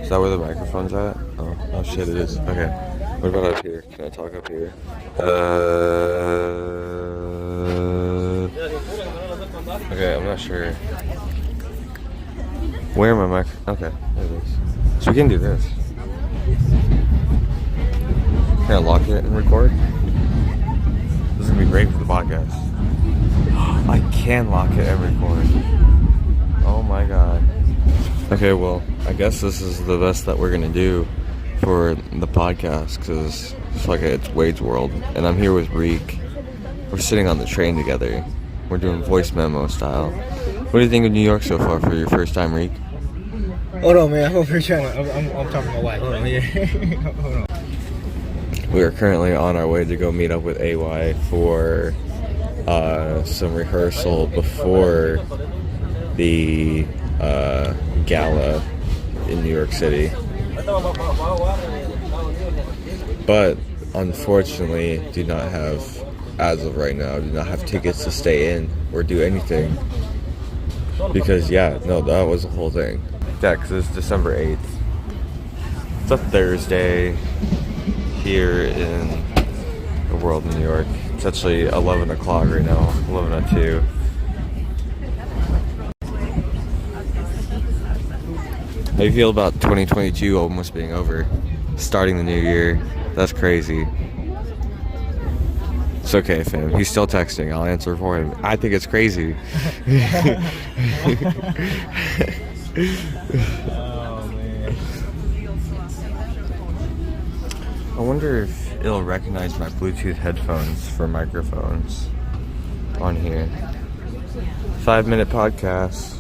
Is that where the microphone's at? Oh shit, it is. Okay. What about up here? Can I talk up here? Okay, I'm not sure. Where am I? Okay, there it is. So we can do this. Can I lock it and record? This is gonna be great for the podcast. I can lock it and record. Oh my god. Okay, well, I guess this is the best that we're gonna do for the podcast, because it's like it's Wade's World, and I'm here with Reek. We're sitting on the train together. We're doing voice memo style. What do you think of New York so far for your first time, Reek? Hold on, man. I'm talking to my wife. Hold on, yeah. Hold on. We are currently on our way to go meet up with AY for some rehearsal before the gala in New York City. But unfortunately, do not have, as of right now, do not have tickets to stay in or do anything. Because, yeah, no, that was the whole thing. Yeah, because it's December 8th. It's a Thursday here in the world in New York. It's actually 11 o'clock right now, 11:02. How do you feel about 2022 almost being over? Starting the new year. That's crazy. It's okay, fam. He's still texting. I'll answer for him. I think it's crazy. Oh, man. I wonder if it'll recognize my Bluetooth headphones for microphones on here. 5-minute podcast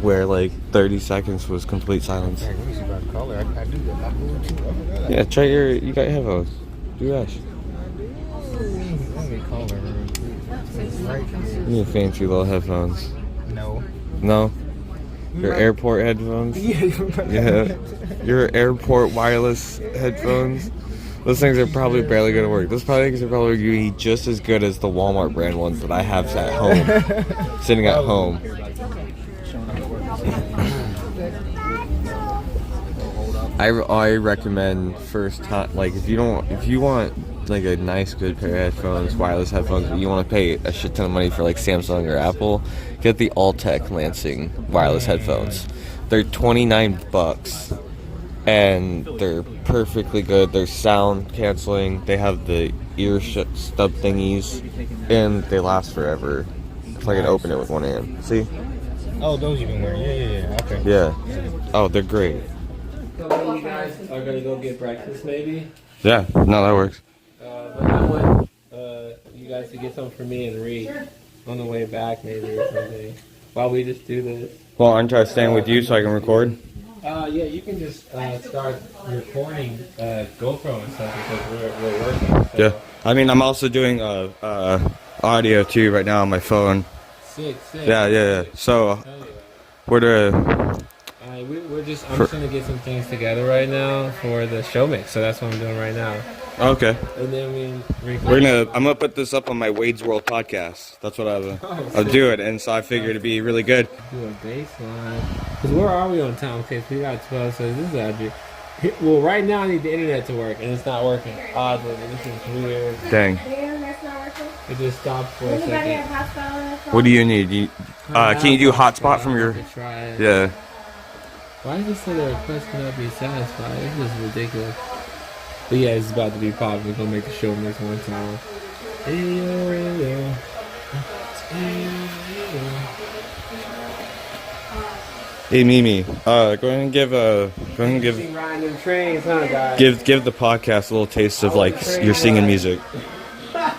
where like 30 seconds was complete silence. Let me see about the color. I do that. I Bluetooth. Yeah, try you got your headphones. Do that. Let me color. It's right here. You need fancy little headphones. No. No? Your airport headphones? Yeah. Your airport wireless headphones? Those things are probably barely going to work. Those things are probably going to be just as good as the Walmart brand ones that I have at home. Sitting at home. I recommend first time, like if you want like a nice good pair of headphones, wireless headphones, but you want to pay a shit ton of money for like Samsung or Apple, get the Alltech Lansing wireless headphones. They're $29 and they're perfectly good. They're sound canceling. They have the ear stub thingies and they last forever. If I can open it with one hand. See? Oh, those you've been wearing. Yeah. Okay. Yeah. Oh, they're great. So you guys are gonna go get breakfast, maybe? Yeah. No, that works. But I want you guys to get something for me and Reed on the way back, maybe, or something. While we just do this. Well, aren't I staying with you so I can record? Yeah, you can just start recording GoPro and stuff because we're working. So. Yeah. I mean, I'm also doing audio too right now on my phone. Sick. Yeah. So, we're the. I'm just gonna get some things together right now for the show mix, so that's what I'm doing right now. Okay. And then I'm gonna put this up on my Wade's World podcast. That's what I'll do it, and so I figured it'd be really good. Do a baseline. Cause where are we on time? Okay, so we got 12. So this is actually. Well, right now I need the internet to work, and it's not working. Oddly, this is weird. Dang. That's not working. It just stopped for a Anybody second. have hotspot on their phone? What do you need? Can you do hotspot from your? Try it. Yeah. Why does it say the request cannot be satisfied? This is ridiculous. But yeah, it's about to be popping. We're gonna make the show next one time. Hey Mimi, go ahead and give Riding them trains, huh, guys? give the podcast a little taste of like your singing music. The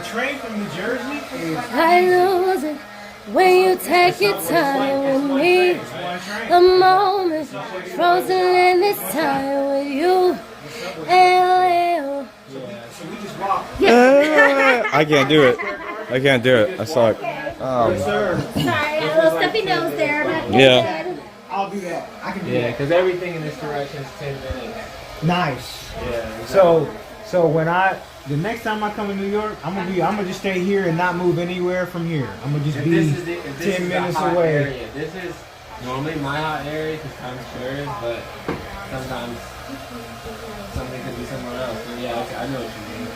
train from New Jersey is. I lose it when you take your time with me. The moment frozen in this time with you. So we just walk. I can't do it. I suck. Sir. Sorry, a little stuffy nose there, but Yeah. I'll do that. I can do Yeah, that. because everything in this direction is 10 minutes. Nice. Yeah. So when the next time I come to New York, I'm gonna just stay here and not move anywhere from here. I'm gonna just be 10 minutes away. Area. This is normally my hot area because Times Square is, but sometimes something could be somewhere else. But yeah, okay, I know what you mean.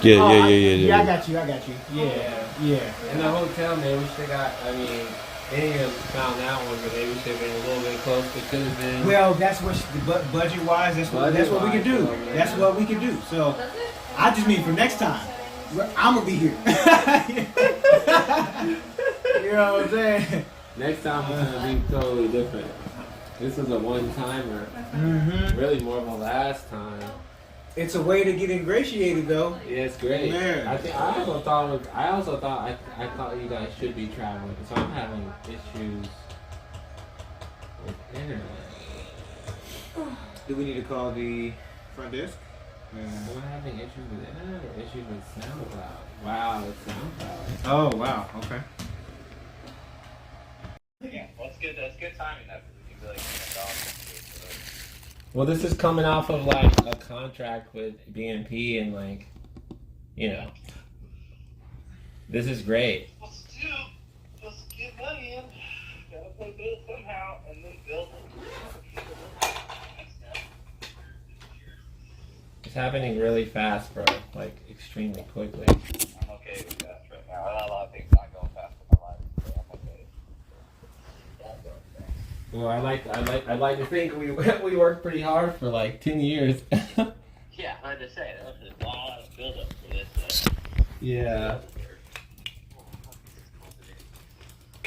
Yeah, I got you. Yeah. And the hotel, man, we should have got, I mean, they didn't even found that one, but maybe we should have been a little bit close. It could have been. Well, that's what budget wise. That's what we can do. That's what we can do. So, I just mean for next time, I'm gonna be here. You know what I'm saying? Next time it's gonna be totally different. This is a one-timer. Really more of a last time. It's a way to get ingratiated, though. Yeah, it's great. Man. I also thought you guys should be traveling, so I'm having issues with internet. Do we need to call the front desk? Am I having issues with internet or issues with SoundCloud? Wow, it's SoundCloud. Oh wow. Okay. Yeah, well, that's good timing. That we can be like, Well, this is coming off of like a contract with BNP and like, you know, this is great. well, still, let's get money in. Gotta pay bills somehow, and then build it. It's happening really fast, bro. Like extremely quickly. I'm okay with that right now. A lot of things not going fast in my life, so I'm okay. Well, I'd like to think we worked pretty hard for like 10 years. Yeah, like I say, that was a lot of build up for this. Yeah.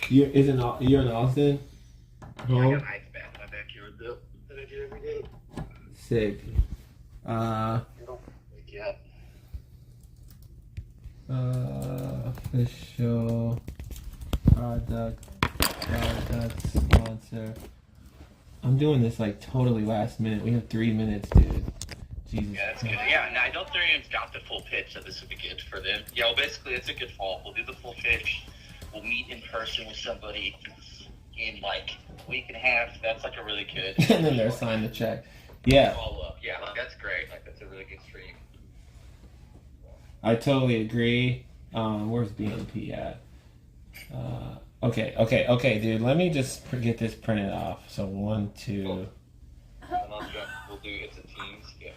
You're in Austin? I got an ice bath in my backyard built that I do every day. Sick. Wake up. Official product sponsor. I'm doing this like totally last minute. We have 3 minutes, dude. Jesus. Yeah, that's good. Yeah, no, I don't think anyone's got the full pitch, so this would be good for them. Yeah, well, basically, it's a good fall. We'll do the full pitch. We'll meet in person with somebody in like a week and a half. That's like a really good. And then they're signed the check. Yeah. Follow up. Yeah, like, that's great. Like that's a really good stream. I totally agree. Where's BNP at? Okay, dude. Let me just get this printed off. So 1, 2. Cool. And I'll jump. We'll do it's a Teams. Yeah.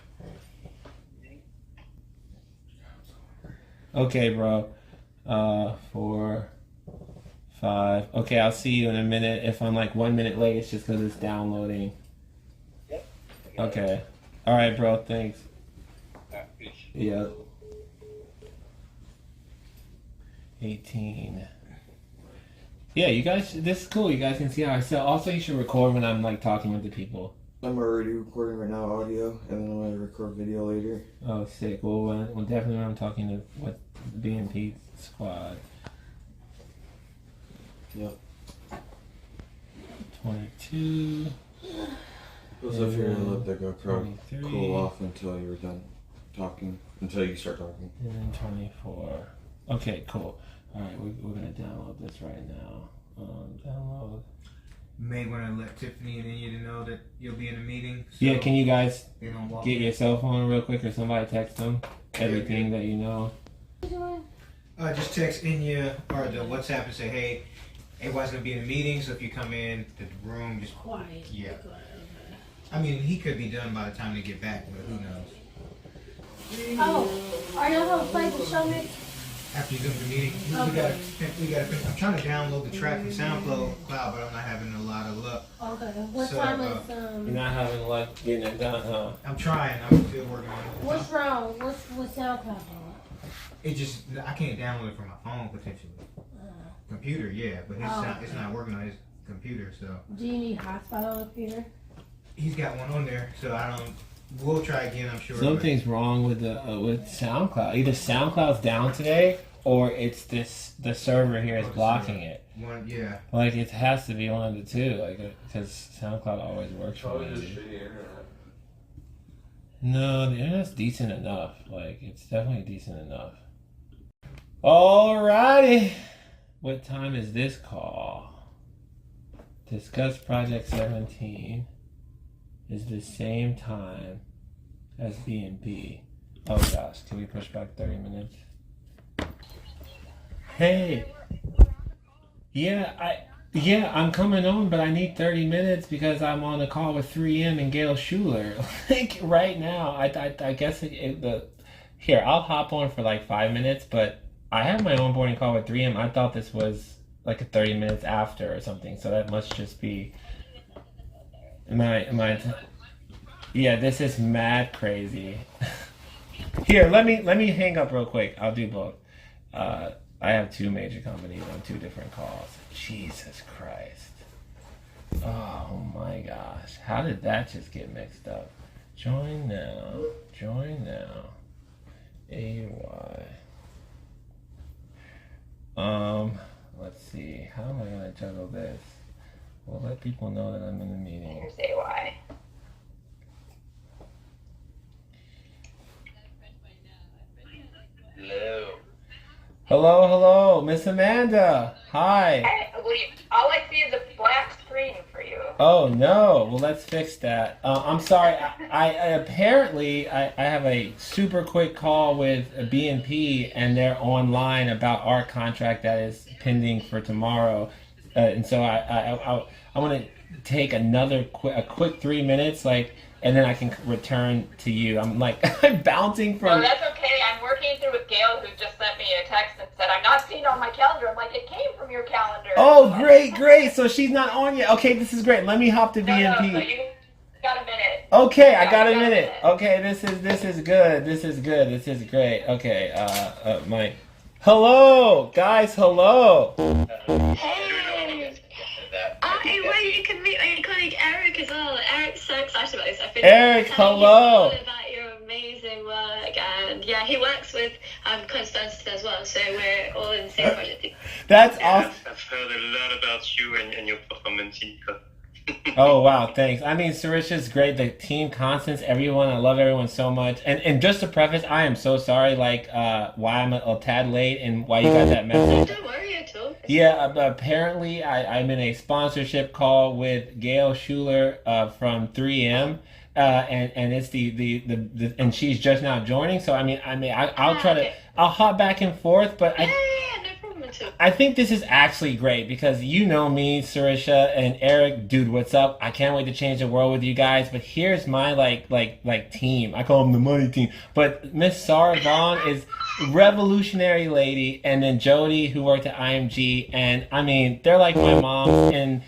Okay, bro. 4, 5. Okay, I'll see you in a minute. If I'm like 1 minute late, it's just because it's downloading. Yep. Okay. All right, bro. Thanks. Peace. Yeah. 18. Yeah, you guys. This is cool. You guys can see how I sell. Also, you should record when I'm like talking with the people. I'm already recording right now audio, and then I'm gonna record video later. Oh, sick. Well, definitely when I'm talking to what BNP squad. Yep. 22. So if you're gonna let the GoPro 23. cool off until you're done talking, until you start talking. And then 24. Okay, cool. All right, we're gonna download this right now. Download. May want to let Tiffany and Inya know that you'll be in a meeting. So Yeah, can you guys they don't walk get in. your cell phone real quick, or somebody text them everything that you know? Just text Inya or the WhatsApp and say, hey, everybody's gonna be in a meeting, so if you come in the room, just Quiet. yeah. I mean, he could be done by the time they get back, but who knows? Oh, are y'all gonna play the show next? After you go to the meeting, we gotta. I'm trying to download the track from SoundCloud, but I'm not having a lot of luck. Okay. What So, time is You're not having luck getting it done, huh? I'm trying. I'm still working on it. What's wrong? What's SoundCloud doing? It just I can't download it from my phone potentially. Computer, yeah, but it's not working on his computer, so Do you need hotspot on the computer? he's got one on there. So I don't. We'll try again, I'm sure. Something's wrong with the with SoundCloud. Either SoundCloud's down today, or it's the server here is blocking it. One, yeah. Like it has to be one of the two, like because SoundCloud always works for me. No, the internet's decent enough. Like it's definitely decent enough. Alrighty, what time is this call? Discuss Project 17 is the same time as BNP. Oh gosh, can we push back 30 minutes? Hey, yeah, Yeah, I'm coming on, but I need 30 minutes because I'm on a call with 3M and Gail Schuler. Like right now, I guess here, I'll hop on for like 5 minutes, but I have my onboarding call with 3M. I thought this was like a 30 minutes after or something, so that must just be my. Yeah, this is mad crazy. Here, let me hang up real quick. I'll do both. I have two major companies on two different calls. Jesus Christ. Oh my gosh. How did that just get mixed up? Join now. Join now. AY. Let's see. How am I gonna juggle this? We'll let people know that I'm in the meeting. Here's AY. Hello. Hello, hello, Miss Amanda. Hi. Hey, all I see is a black screen for you. Oh no. Well, let's fix that. I'm sorry. I apparently I have a super quick call with a BNP, and they're online about our contract that is pending for tomorrow, and so I want to take a quick 3 minutes, like, and then I can return to you. I'm like I'm bouncing No, from. that's okay. I'm working through with Gail, who just sent me a text and said, I'm not seeing it on my calendar. I'm like, it came from your calendar. Oh, great, great. So she's not on yet. Okay, this is great. Let me hop to No, BNP. so you got a minute. Okay, I Yeah, got a you got a minute. minute. Okay, this is good. This is good. This is great. Okay, my hello, guys. Hello. Hey! Hey, wait, you can meet my colleague Eric as well. Eric's so excited about this. I've been Eric, telling him hello. all about your amazing work, and yeah, he works with Constance as well, so we're all in the same project. That's awesome. I've heard a lot about you and your performance in COP. Oh wow, thanks. I mean, Sarisha's great. The team, Constance, everyone. I love everyone so much. And just to preface, I am so sorry. Like, why I'm a tad late and why you got that message. Don't worry at all. Yeah, apparently I'm in a sponsorship call with Gail Schuler from 3M, and it's the and she's just now joining. So I'll try to I'll hop back and forth, but Yeah, no problem at all. I think this is actually great because you know me, Sarisha and Eric, dude, what's up? I can't wait to change the world with you guys. But here's my like team. I call them the money team. But Miss Sarah Vaughn is revolutionary lady, and then Jody, who worked at IMG, and I mean they're like my mom, and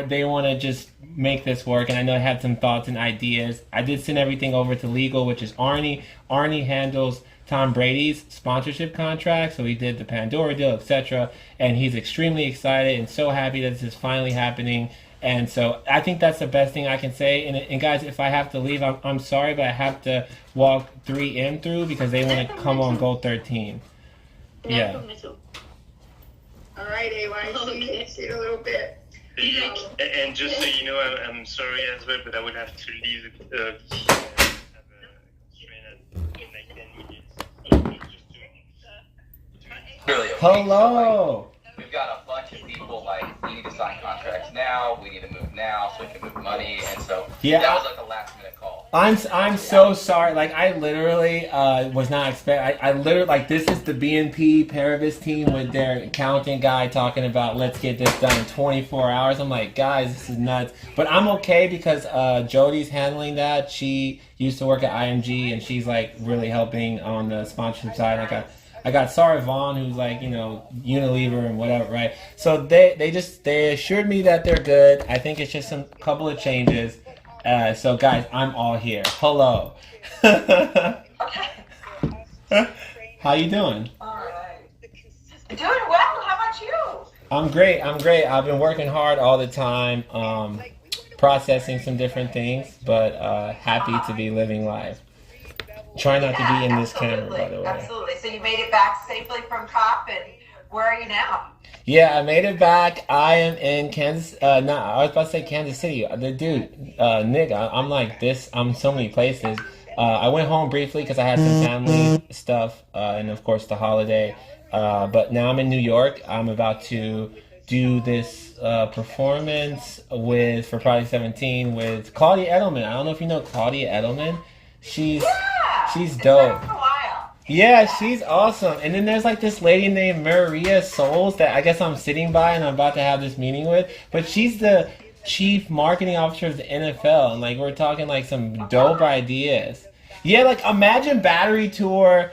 they want to just make this work. And I know I had some thoughts and ideas. I did send everything over to legal, which is Arnie. Arnie handles Tom Brady's sponsorship contract, so he did the Pandora deal, etc. And he's extremely excited and so happy that this is finally happening. And so I think that's the best thing I can say. And guys, if I have to leave, I'm sorry, but I have to walk 3M through because they want to come on Goal 13. No Yeah. problem at all. All right, AY. Okay. See you in a little bit. And just so you know, I'm sorry as well, but I will have to leave. Have a constraint in like 10 minutes. Really okay. Hello. So, we've got a bunch of people like we need to sign contracts now. We need to move now so we can move money, and so Yeah. that was like a last minute call. I'm so sorry. Like I literally was not expect. I literally like this is the BNP Paribas team with their accounting guy talking about let's get this done in 24 hours. I'm like, guys, this is nuts. But I'm okay because Jody's handling that. She used to work at IMG and she's like really helping on the sponsorship side. I got Sarah Vaughn, who's like, you know, Unilever and whatever, right? So they assured me that they're good. I think it's just a couple of changes. So guys, I'm all here. Hello. How you doing? All right. Doing well. How about you? I'm great. I've been working hard all the time, processing some different things, but happy to be living life. Try not to be in this camera, by the way. Absolutely. So you made it back safely from COP, and where are you now? Yeah, I made it back. I am in Kansas. I was about to say Kansas City. The dude, Nick, I'm like this. I'm so many places. I went home briefly because I had some family stuff, and of course the holiday. But now I'm in New York. I'm about to do this performance for Project 17 with Claudia Edelman. I don't know if you know Claudia Edelman. She's Been there dope. for a while. Yeah, she's awesome. And then there's like this lady named Maria Souls that I guess I'm sitting by and I'm about to have this meeting with. But she's the chief marketing officer of the NFL, and like we're talking like some dope ideas. Yeah, like imagine battery tour,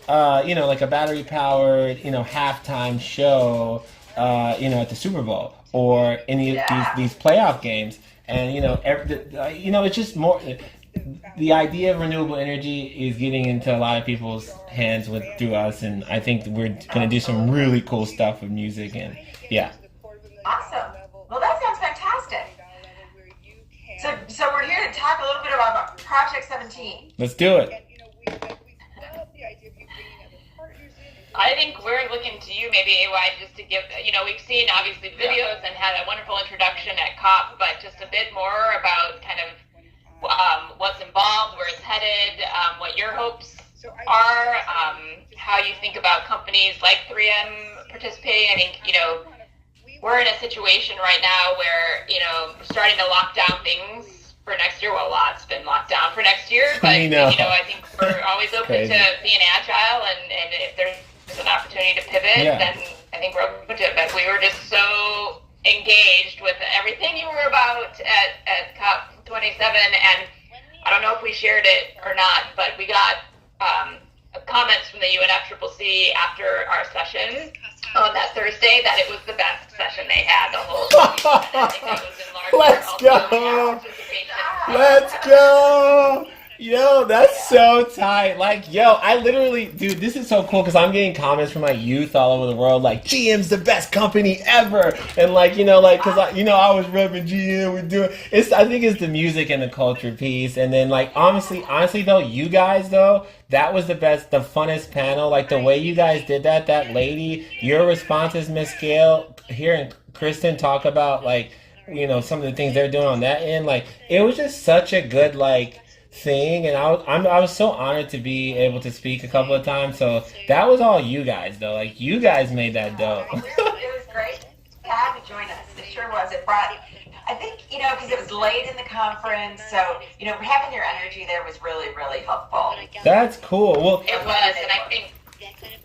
like a battery powered, halftime show, at the Super Bowl or any of these playoff games. And it's just more. The idea of renewable energy is getting into a lot of people's hands through us, and I think we're gonna do some really cool stuff with music and yeah. Awesome. Well, that sounds fantastic. So we're here to talk a little bit about Project 17. Let's do it. I think we're looking to you, maybe AY, just to give, we've seen obviously videos and had a wonderful introduction at COP, but just a bit more about kind of what's involved, where it's headed, what your hopes are, how you think about companies like 3M participating. I think, we're in a situation right now where, we're starting to lock down things for next year. Well, a lot's been locked down for next year, but, I think we're always open to being agile, and if there's an opportunity to pivot, then I think we're open to it. But we were just so engaged with everything you were about at COP 27, and I don't know if we shared it or not, but we got comments from the UNFCCC after our session on that Thursday that it was the best session they had the whole time. I think that was in large part Let's go! Yo, that's so tight. Like, I literally, dude, this is so cool because I'm getting comments from like youth all over the world, like GM's the best company ever, and like, because I was repping GM, we're doing. I think it's the music and the culture piece, and then like honestly though, you guys though, that was the best, the funnest panel. Like the way you guys did that lady, your responses, Miss Gail, hearing Kristen talk about like, some of the things they're doing on that end, like it was just such a good like thing, and I was so honored to be able to speak a couple of times. So that was all you guys though. Like you guys made that dope. It was great to have you join us. It sure was. It brought, I think, because it was late in the conference, so having your energy there was really, really helpful. That's cool. Well, it was, and I think,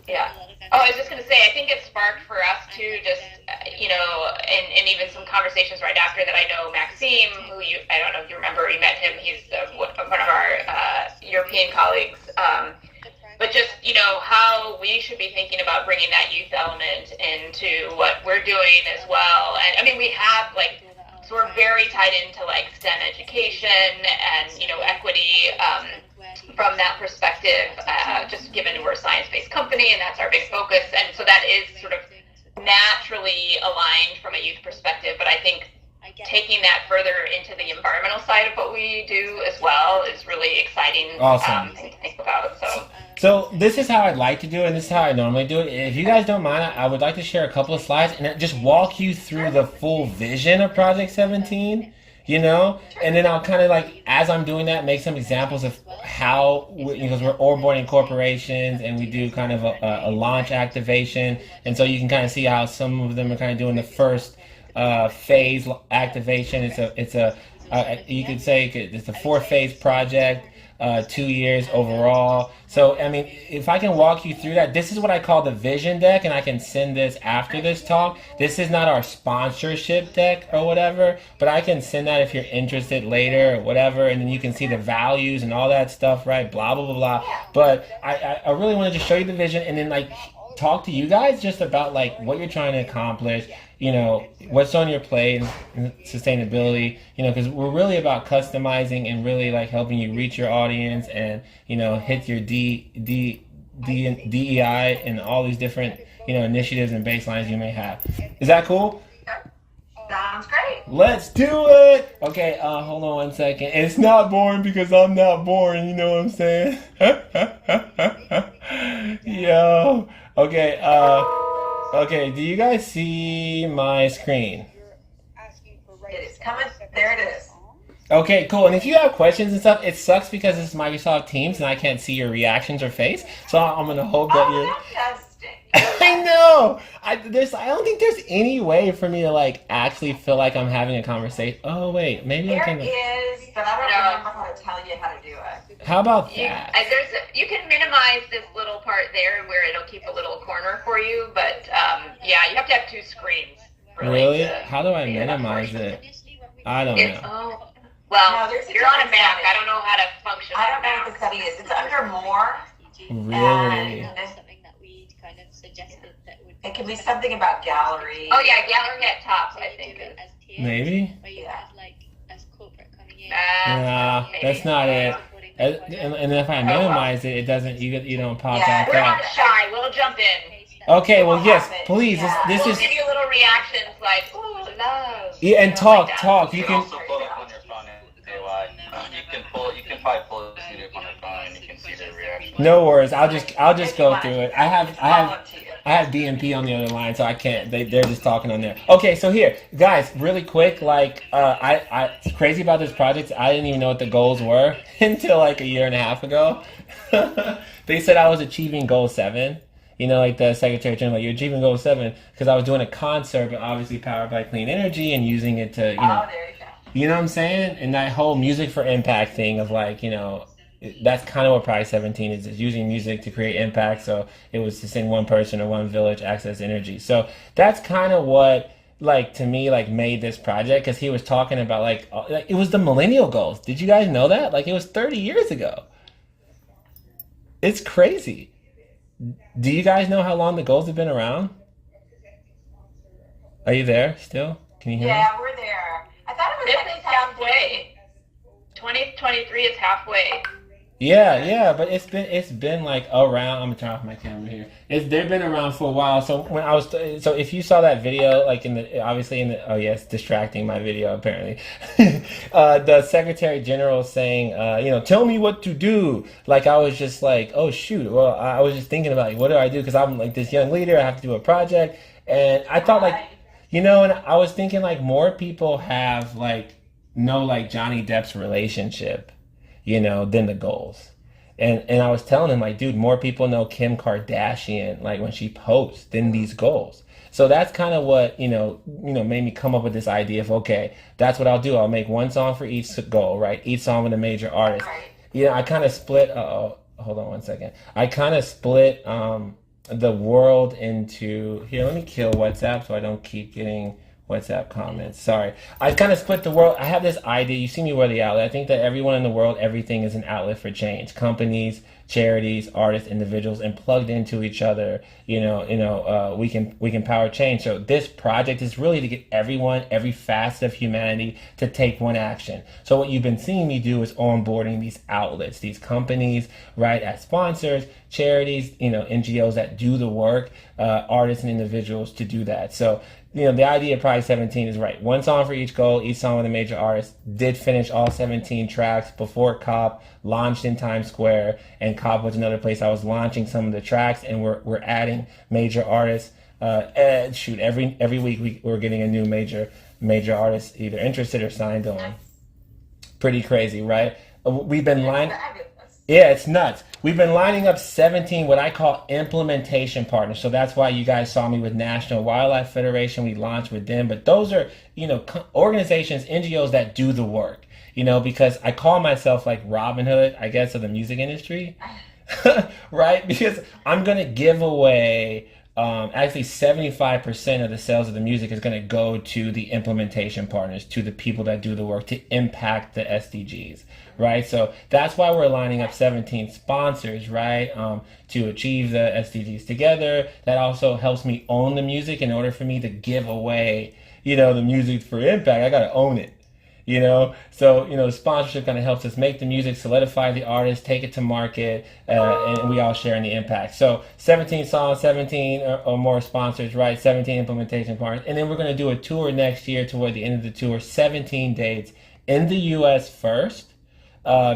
yeah. Oh, I was just going to say, I think it sparked for us too, just, and even some conversations right after that. I know Maxime, who I don't know if you remember, you met him, he's one of our European colleagues, but just, how we should be thinking about bringing that youth element into what we're doing as well. And I mean, we have so we're very tied into STEM education and, equity, from that perspective, just given we're a science-based company and that's our big focus. And so that is sort of naturally aligned from a youth perspective. But I think taking that further into the environmental side of what we do as well is really exciting. Awesome. Thing to think about. So this is how I'd like to do it, and this is how I normally do it. If you guys don't mind, I would like to share a couple of slides and just walk you through the full vision of Project 17. And then I'll kind of as I'm doing that, make some examples of how, because we're onboarding corporations and we do kind of a launch activation. And so you can kind of see how some of them are kind of doing the first phase activation. It's a you could say it's a 4-phase project, 2 years overall. So, I mean, if I can walk you through that, this is what I call the vision deck, and I can send this after this talk. This is not our sponsorship deck or whatever, but I can send that if you're interested later or whatever, and then you can see the values and all that stuff, right? Blah, blah, blah, blah. But I really wanted to show you the vision and then, talk to you guys just about, what you're trying to accomplish, what's on your plate and sustainability, because we're really about customizing and really helping you reach your audience and, hit your DEI and all these different, initiatives and baselines you may have. Is that cool? Sounds great. Let's do it. Okay, hold on 1 second. And it's not boring because I'm not boring, you know what I'm saying? Yo. Okay, okay, do you guys see my screen? It is coming. There it is. Okay, cool. And if you have questions and stuff, it sucks because it's Microsoft Teams and I can't see your reactions or face. So I'm going to hope that you're... I know. I don't think there's any way for me to actually feel like I'm having a conversation. Oh wait, maybe I can. There is, but I don't remember how to tell you how to do it. How about You, that? you can minimize this little part there where it'll keep a little corner for you, but yeah, you have to have two screens. Really? To How do I see enough minimize for you. it? I don't It's, know. well, No, there's a you're on a setting. Mac. I don't know how to function I on don't a know Mac. what the setting is. It's under more. Really? And Something that we kind of suggested that would. it can be something about gallery. Oh yeah, gallery at top, I think. As tiers, Maybe? where you Yeah. have like as corporate coming in. Nah, that's not it. And if I minimize it, it doesn't. You don't pop Yeah, back We're not up. shy. We'll jump in. Okay, well, yes, Happen. please. Yeah. This We'll is give you little reactions like, ooh, love. yeah, and You know, talk, like that. talk. You You can. can also pull up on your phone and say why. You can probably pull this video up on your phone and you can see the reaction. No worries. I'll just If you go want through to. it. It's all up to you. I have DMP on the other line, so I can't. They're just talking on there. Okay, so here, guys, really quick. Like, it's crazy about this project. I didn't even know what the goals were until like a year and a half ago. They said I was achieving goal 7. You know, like the Secretary General, like, you're achieving goal 7 because I was doing a concert, but obviously powered by clean energy and using it to, Oh, there you go. you know what I'm saying? And that whole music for impact thing of like, that's kind of what Pride 17 is using music to create impact. So it was to send one person or one village access energy. So that's kind of what, like, to me, like, made this project, because he was talking about like it was the millennial goals. Did you guys know that? Like, it was 30 years ago. It's crazy. Do you guys know how long the goals have been around? Are you there still? Can you hear me? Yeah, we're there. I thought it was This like is halfway. 2023 is halfway. Yeah, but it's been like around. I'm gonna turn off my camera here. They've been around for a while. So when I was so if you saw that video, like oh yeah, it's distracting my video apparently. The Secretary General saying, tell me what to do. Like, I was just like, oh shoot. Well, I was just thinking about, like, what do I do? Because I'm like this young leader. I have to do a project, and I thought like, and I was thinking like more people have know like Johnny Depp's relationship, than the goals. And I was telling him, like, dude, more people know Kim Kardashian, like, when she posts than these goals. So that's kind of what, made me come up with this idea of, okay, that's what I'll do. I'll make one song for each goal, right? Each song with a major artist. I kind of split, hold on one second. I kind of split the world into, here, let me kill WhatsApp so I don't keep getting WhatsApp comments. Sorry. I kind of split the world. I have this idea. You see me wear the outlet. I think that everyone in the world, everything is an outlet for change. Companies, charities, artists, individuals, and plugged into each other, we can power change. So this project is really to get everyone, every facet of humanity, to take one action. So what you've been seeing me do is onboarding these outlets, these companies, right, as sponsors, charities, NGOs that do the work, artists and individuals to do that. So the idea of Pride 17 is right. One song for each goal, each song with a major artist. Did finish all 17 tracks before COP, launched in Times Square, and COP was another place I was launching some of the tracks, and we're adding major artists. Every week we're getting a new major artist either interested or signed on. Pretty crazy, right? We've been Yeah, it's nuts. We've been lining up 17 what I call implementation partners. So that's why you guys saw me with National Wildlife Federation. We launched with them. But those are, organizations, NGOs that do the work, because I call myself like Robin Hood, I guess, of the music industry, right? Because I'm going to give away, actually 75% of the sales of the music is going to go to the implementation partners, to the people that do the work to impact the SDGs. Right, so that's why we're lining up 17 sponsors, right, to achieve the SDGs together. That also helps me own the music. In order for me to give away, the music for impact, I got to own it, So, the sponsorship kind of helps us make the music, solidify the artist, take it to market, and we all share in the impact. So 17 songs, 17 or more sponsors, right, 17 implementation partners. And then we're going to do a tour next year toward the end of the tour, 17 dates in the U.S. first.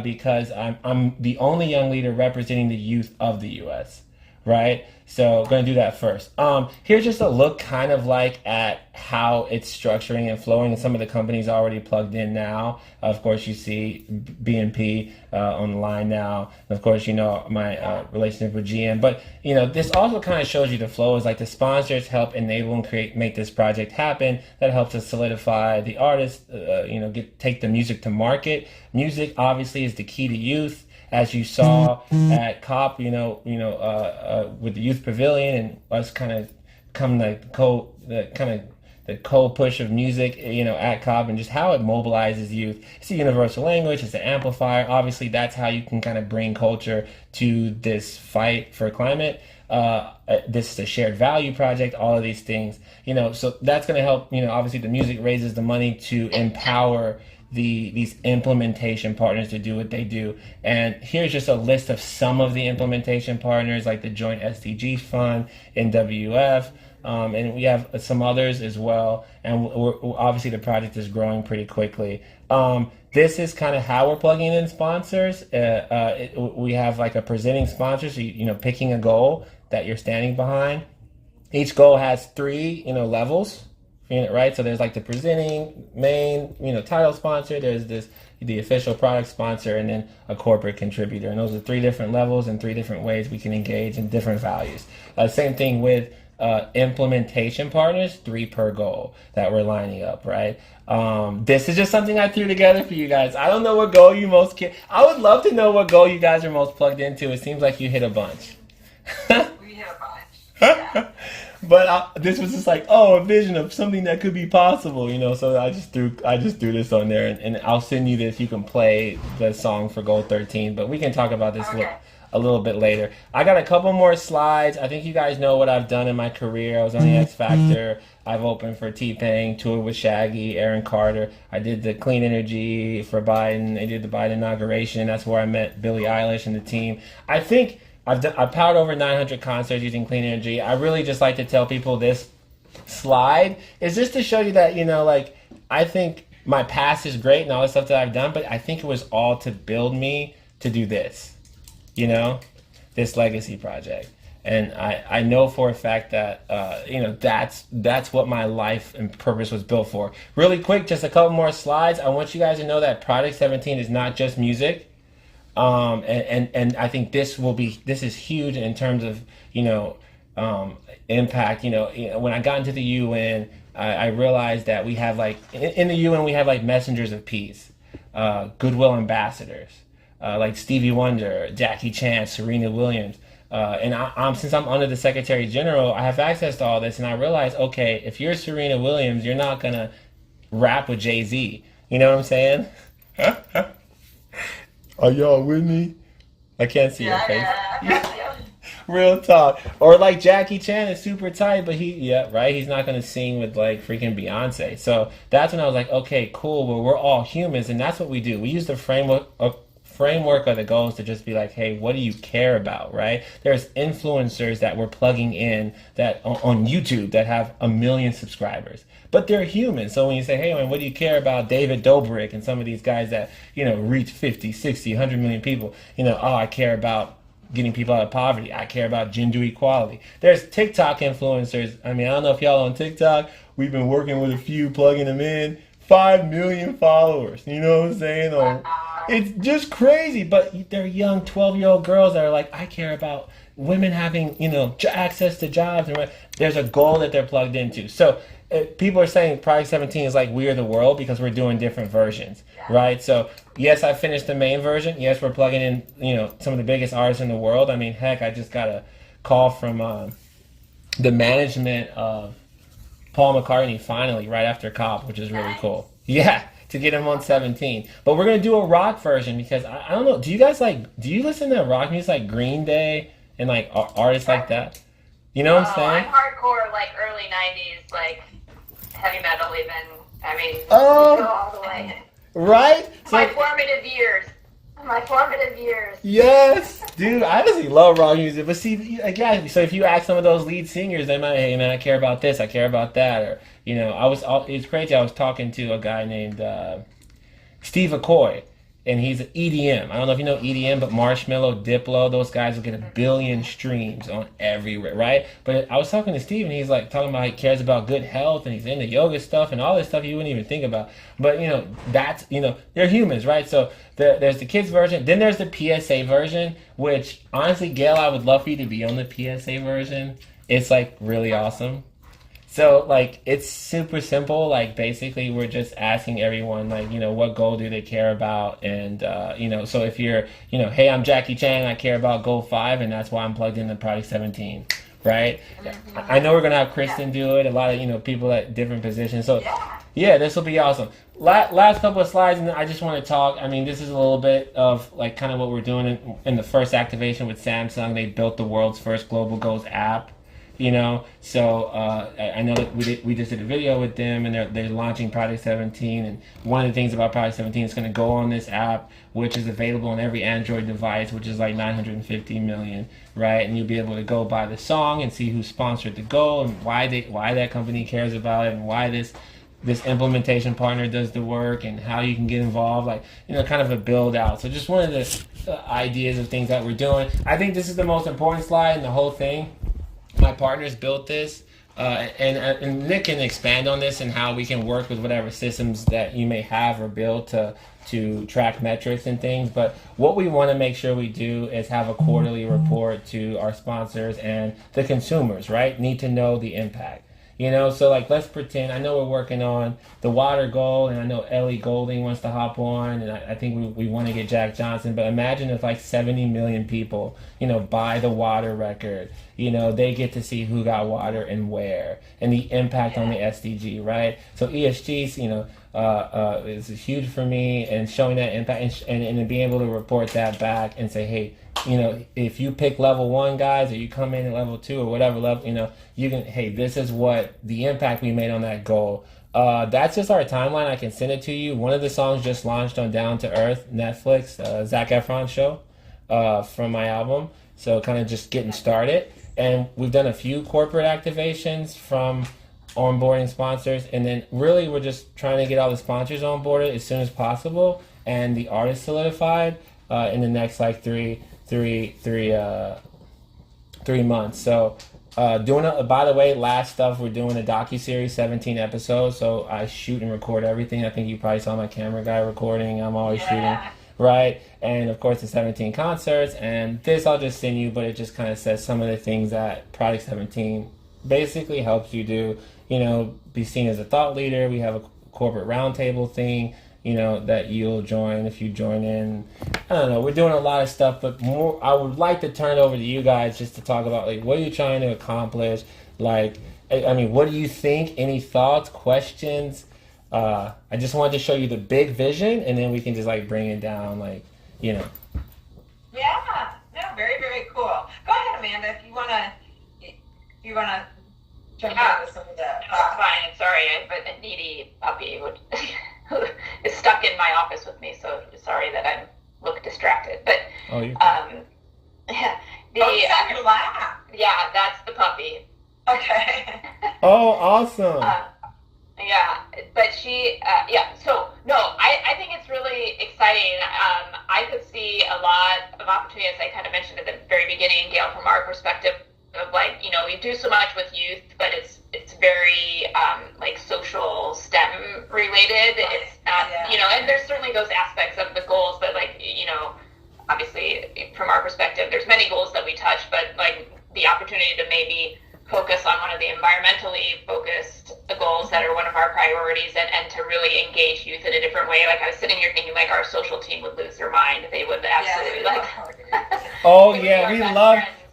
Because I'm the only young leader representing the youth of the U.S., right? So going to do that first. Here's just a look kind of like at how it's structuring and flowing, and some of the companies already plugged in now. Of course, you see BNP on the line now. And of course, my relationship with GM. But, this also kind of shows you the flow is like the sponsors help enable and make this project happen. That helps us solidify the artists, take the music to market. Music obviously is the key to youth. as you saw at COP, with the youth pavilion and us kind of come like the co-push of music, at COP, and just how it mobilizes youth. It's a universal language, it's an amplifier. Obviously, that's how you can kind of bring culture to this fight for climate. This is a shared value project, all of these things, so that's going to help, obviously the music raises the money to empower these implementation partners to do what they do. And here's just a list of some of the implementation partners, like the Joint SDG Fund, NWF, and we have some others as well. And obviously the project is growing pretty quickly. This is kind of how we're plugging in sponsors. We have like a presenting sponsor, so picking a goal that you're standing behind. Each goal has 3 levels, right? So there's like the presenting main title sponsor, there's the official product sponsor, and then a corporate contributor. And those are 3 different levels and 3 different ways we can engage in different values. Same thing with implementation partners, 3 per goal that we're lining up, right? This is just something I threw together for you guys. I don't know what goal you most care. I would love to know what goal you guys are most plugged into. It seems like you hit a bunch. We hit a bunch. Yeah. But this was just like, a vision of something that could be possible, So I just threw this on there, and I'll send you this. You can play the song for Goal 13, but we can talk about this a little bit later. I got a couple more slides. I think you guys know what I've done in my career. I was on the X Factor. I've opened for T-Pain, toured with Shaggy, Aaron Carter. I did the clean energy for Biden. I did the Biden inauguration. That's where I met Billie Eilish and the team. I think I've powered over 900 concerts using clean energy. I really just like to tell people this slide is just to show you that, I think my past is great and all the stuff that I've done, but I think it was all to build me to do this, this legacy project. And I know for a fact that, that's what my life and purpose was built for. Really quick, just a couple more slides. I want you guys to know that Project 17 is not just music. And I think this is huge in terms of, impact. When I got into the UN, I realized that we have in the UN, we have messengers of peace, goodwill ambassadors, like Stevie Wonder, Jackie Chan, Serena Williams. And since I'm under the Secretary General, I have access to all this, and I realized, okay, if you're Serena Williams, you're not gonna rap with Jay-Z. You know what I'm saying? Are y'all with me? I can't see your face. Yeah. Real talk. Or like Jackie Chan is super tight, but he's not gonna sing with freaking Beyonce. So that's when I was like, okay, cool. Well, we're all humans, and that's what we do. We use the framework of the goals to just be like, hey, what do you care about, right? There's influencers that we're plugging in that on YouTube that have 1 million subscribers, but they're human. So when you say, hey, man, what do you care about David Dobrik and some of these guys that, reach 50, 60, 100 million people, I care about getting people out of poverty. I care about gender equality. There's TikTok influencers. I mean, I don't know if y'all on TikTok. We've been working with a few, plugging them in. 5 million followers. You know what I'm saying? It's just crazy. But they're young 12-year-old girls that are like, I care about women having, access to jobs. And there's a goal that they're plugged into. So people are saying Project 17 is like We Are the World because we're doing different versions, right? So yes, I finished the main version. Yes, we're plugging in, some of the biggest artists in the world. I mean, heck, I just got a call from the management of Paul McCartney finally right after COP, which is really cool. Yeah, to get him on 17. But we're gonna do a rock version because I don't know. Do you listen to rock music like Green Day and artists like that? You know what I'm saying? I'm hardcore, early 90s, heavy metal even. I mean, go all the way. Right? My formative years. Yes, dude, I honestly love rock music. But see, again, so if you ask some of those lead singers, they might, hey man, I care about this, I care about that, or it's crazy. I was talking to a guy named Steve Aoki, and he's an EDM. I don't know if you know EDM, but Marshmello, Diplo, those guys will get 1 billion streams on every, right? But I was talking to Steve, and he's talking about he cares about good health, and he's into yoga stuff and all this stuff you wouldn't even think about. But that's they're humans, right? So there's the kids version, then there's the PSA version, which honestly, Gail, I would love for you to be on the PSA version. It's really awesome. So like it's super simple. Like basically we're just asking everyone like, what goal do they care about? And so if you're, hey, I'm Jackie Chan, I care about goal 5 and that's why I'm plugged into Project 17. Right? I know we're gonna have Kristen do it, a lot of, people at different positions. So yeah, this will be awesome. Last couple of slides, and I just want to talk. I mean, this is a little bit of like kind of what we're doing in the first activation with Samsung. They built the world's first global goals app. So I know that we just did a video with them, and they're launching Project 17. And one of the things about Project 17 is going to go on this app, which is available on every Android device, which is like 950 million, right? And you'll be able to go by the song and see who sponsored the goal and why that company cares about it and why this implementation partner does the work and how you can get involved, like, kind of a build out. So just one of the ideas of things that we're doing. I think this is the most important slide in the whole thing. My partners built this, and Nick can expand on this and how we can work with whatever systems that you may have or build to track metrics and things. But what we want to make sure we do is have a quarterly report to our sponsors and the consumers, right? Need to know the impact. So like let's pretend, I know we're working on the water goal, and I know Ellie Goulding wants to hop on, and I think we want to get Jack Johnson, but imagine if like 70 million people, buy the water record, they get to see who got water and where, and the impact on the SDG, right? So ESGs, is huge for me, and showing that impact and being able to report that back and say, hey, if you pick level 1 guys, or you come in at level 2 or whatever level, you can, hey, this is what the impact we made on that goal. That's just our timeline. I can send it to you. One of the songs just launched on Down to Earth, Netflix, Zac Efron show, from my album. So kind of just getting started. And we've done a few corporate activations from onboarding sponsors. And then really we're just trying to get all the sponsors onboarded as soon as possible and the artists solidified in the next like three months. So by the way, last stuff, we're doing a docuseries, 17 episodes. So I shoot and record everything. I think you probably saw my camera guy recording. I'm always shooting, right? And of course the 17 concerts, and this I'll just send you, but it just kind of says some of the things that Project 17 basically helps you do, be seen as a thought leader. We have a corporate roundtable thing, that you'll join if you join in. I don't know, we're doing a lot of stuff, but more, I would like to turn it over to you guys just to talk about, like, what are you trying to accomplish? Like, I mean, what do you think? Any thoughts, questions? I just wanted to show you the big vision, and then we can just, like, bring it down, like, Yeah, no, very, very cool. Go ahead, Amanda, if you wanna jump into some of the. It's fine. Sorry, but a needy puppy who is stuck in my office with me. So sorry that I look distracted. But you sat in your lap. Yeah, that's the puppy. Okay. Oh, awesome. But she, so no, I think it's really exciting. I could see a lot of opportunity, as I kind of mentioned at the very beginning, Gail, from our perspective of like, we do so much with youth, but it's very like social STEM related. It's not, and there's certainly those aspects of the goals, but like, obviously from our perspective, there's many goals that we touch, but like the opportunity to maybe focus on one of the environmentally focused goals that are one of our priorities, and to really engage youth in a different way. Like I was sitting here thinking like our social team would lose their mind. They would absolutely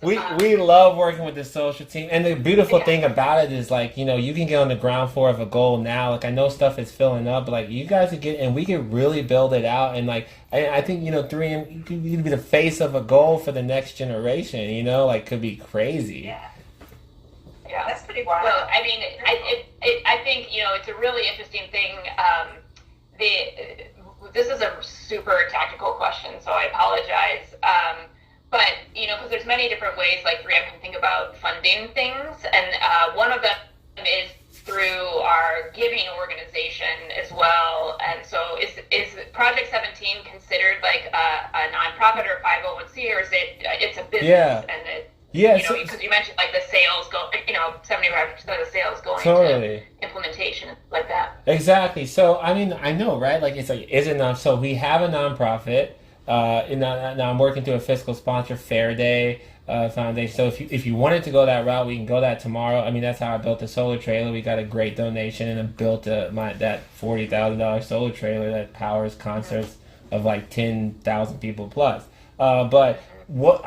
we love working with the social team. And the beautiful thing about it is like, you can get on the ground floor of a goal now. Like I know stuff is filling up, but like you guys could get, and we could really build it out. And like, I think, 3M, you could be the face of a goal for the next generation, like could be crazy. Yeah, that's pretty wild. Well, I mean, I think, it's a really interesting thing. This is a super tactical question, so I apologize. But, because there's many different ways, like 3M can think about funding things. And one of them is through our giving organization as well. And so is Project 17 considered like a nonprofit or 501c, or is it's a business? Yeah. And it, because you mentioned like the sales go, 75% of the sales going totally to implementation like that. Exactly. So I mean, I know, right? Like it's like, is it not? So we have a nonprofit. Now I'm working through a fiscal sponsor, Fair Day Foundation. So if you wanted to go that route, we can go that tomorrow. I mean, that's how I built the solar trailer. We got a great donation, and I built that $40,000 solar trailer that powers concerts of like 10,000 people plus. But what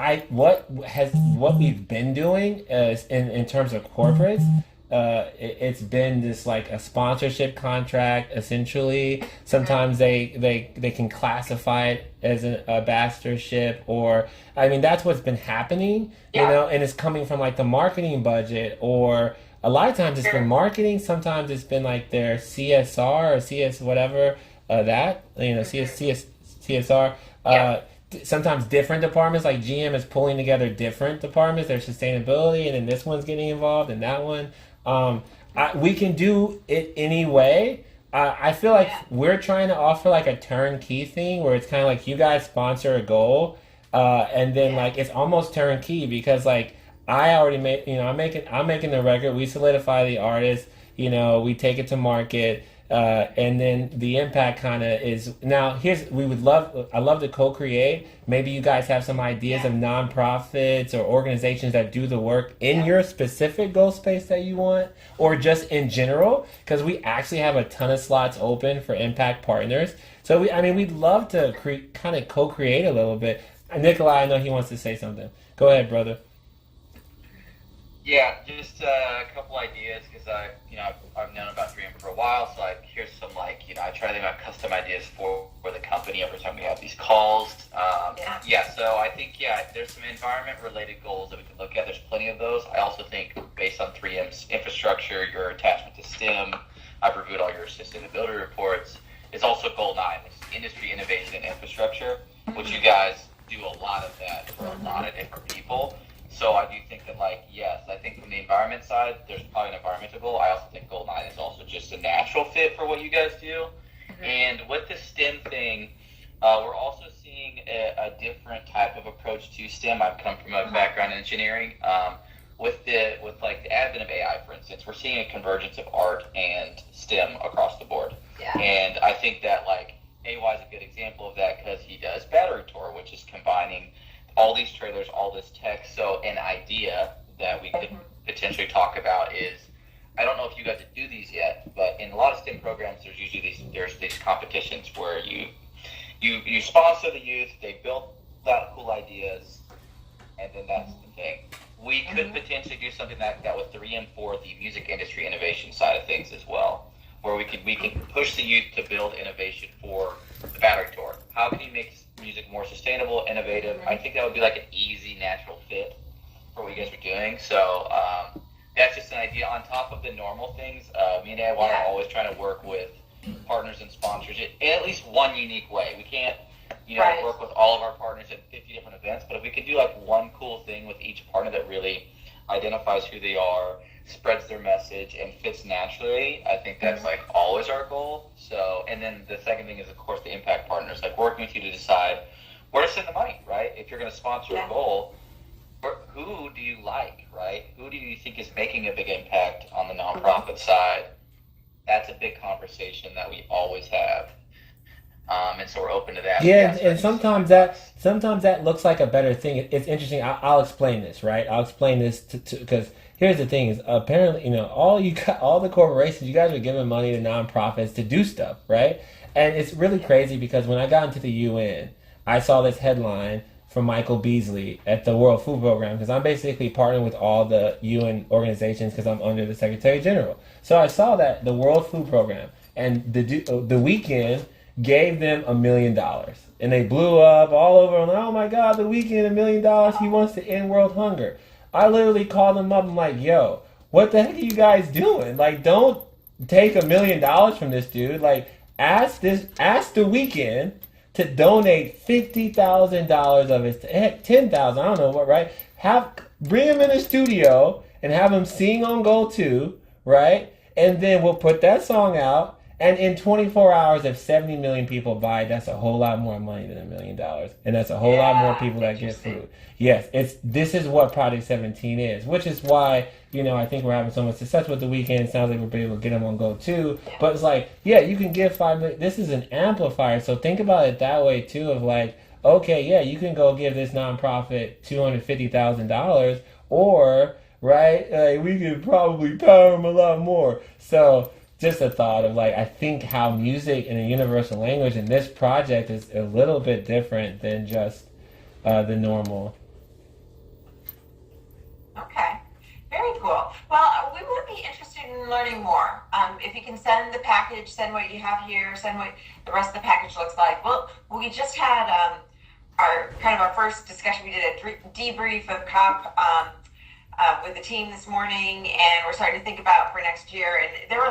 we've been doing is in terms of corporates. It's been this like a sponsorship contract essentially. Sometimes they can classify it as an ambassadorship, or I mean that's what's been happening, you know, and it's coming from like the marketing budget, or a lot of times it's been marketing. Sometimes it's been like their CSR or CS whatever that you know CSR. Sometimes different departments like GM is pulling together different departments, their sustainability, and then this one's getting involved in that one. We can do it anyway. I feel like we're trying to offer like a turnkey thing where it's kind of like you guys sponsor a goal, and then like it's almost turnkey because like I already made, you know, I'm making the record. We solidify the artist, you know, we take it to market. And then the impact kind of is now. I love to co-create. Maybe you guys have some ideas of nonprofits or organizations that do the work in your specific goal space that you want, or just in general, because we actually have a ton of slots open for impact partners. So we'd love to kind of co-create a little bit. Nikolai, I know he wants to say something. Go ahead, brother. Yeah, just a couple ideas because I've known about 3M for a while, so here's some I try to think about custom ideas for the company every time we have these calls. So I think there's some environment related goals that we can look at. There's plenty of those. I also think based on 3M's infrastructure, your attachment to STEM, I've reviewed all your sustainability reports. It's also goal 9, which is industry innovation and infrastructure, which you guys do a lot of that for a lot of different people. So I do think that, yes, I think from the environment side, there's probably an environmental goal. I also think goal 9 is also just a natural fit for what you guys do. Mm-hmm. And with the STEM thing, we're also seeing a different type of approach to STEM. I've come from a background in engineering. With the advent of AI, for instance, we're seeing a convergence of art and STEM across the board. Yeah. And I think that AY is a good example of that because he does Battery Tour, which is combining all these trailers, all this tech. So an idea that we could potentially talk about is, I don't know if you guys do these yet, but in a lot of STEM programs, there's usually these competitions where you sponsor the youth, they build out cool ideas, and then that's the thing. We could potentially do something like that with 3M for the music industry innovation side of things as well, where we can push the youth to build innovation for the Battery Tour. How can you make music more sustainable, innovative? I think that would be an easy, natural fit for what you guys are doing. So that's just an idea on top of the normal things. Me and AY are always trying to work with partners and sponsors in at least one unique way. We can't, work with all of our partners at 50 different events, but if we could do one cool thing with each partner that really identifies who they are, spreads their message, and fits naturally, I think that's always our goal. So, and then the second thing is, of course, the impact partners, working with you to decide where to send the money, right? If you're going to sponsor a goal, who do you like, right? Who do you think is making a big impact on the nonprofit side? That's a big conversation that we always have. And so we're open to that. Yeah, and sometimes that looks like a better thing. It's interesting. I'll explain this, right? I'll explain this because here's the thing: is apparently all the corporations, you guys are giving money to nonprofits to do stuff, right? And it's really crazy because when I got into the UN, I saw this headline from Michael Beasley at the World Food Program, because I'm basically partnering with all the UN organizations because I'm under the Secretary General. So I saw that the World Food Program and the weekend gave them $1 million, and they blew up all over. And oh my God, the weekend $1 million. He wants to end world hunger. I literally called them up. I'm like, yo, what the heck are you guys doing? don't take $1 million from this dude. Ask the weekend to donate $50,000 of his, heck, $10,000. I don't know what, right? Bring him in the studio and have him sing on Goal 2, right? And then we'll put that song out. And in 24 hours, if 70 million people buy, that's a whole lot more money than $1 million. And that's a whole lot more people that get food. Yes, this is what Project 17 is, which is why, I think we're having so much success with the weekend. It sounds like we're able to get them on Go too. But it's you can give $5 million. This is an amplifier. So think about it that way too, of okay, yeah, you can go give this nonprofit $250,000, or right, like we could probably power them a lot more. So just a thought of like, I think how music in a universal language in this project is a little bit different than just the normal. Okay, very cool. Well, we would be interested in learning more. If you can send the package, send what you have here, send what the rest of the package looks like. Well, we just had our first discussion. We did a debrief of COP with the team this morning, and we're starting to think about for next year. And there was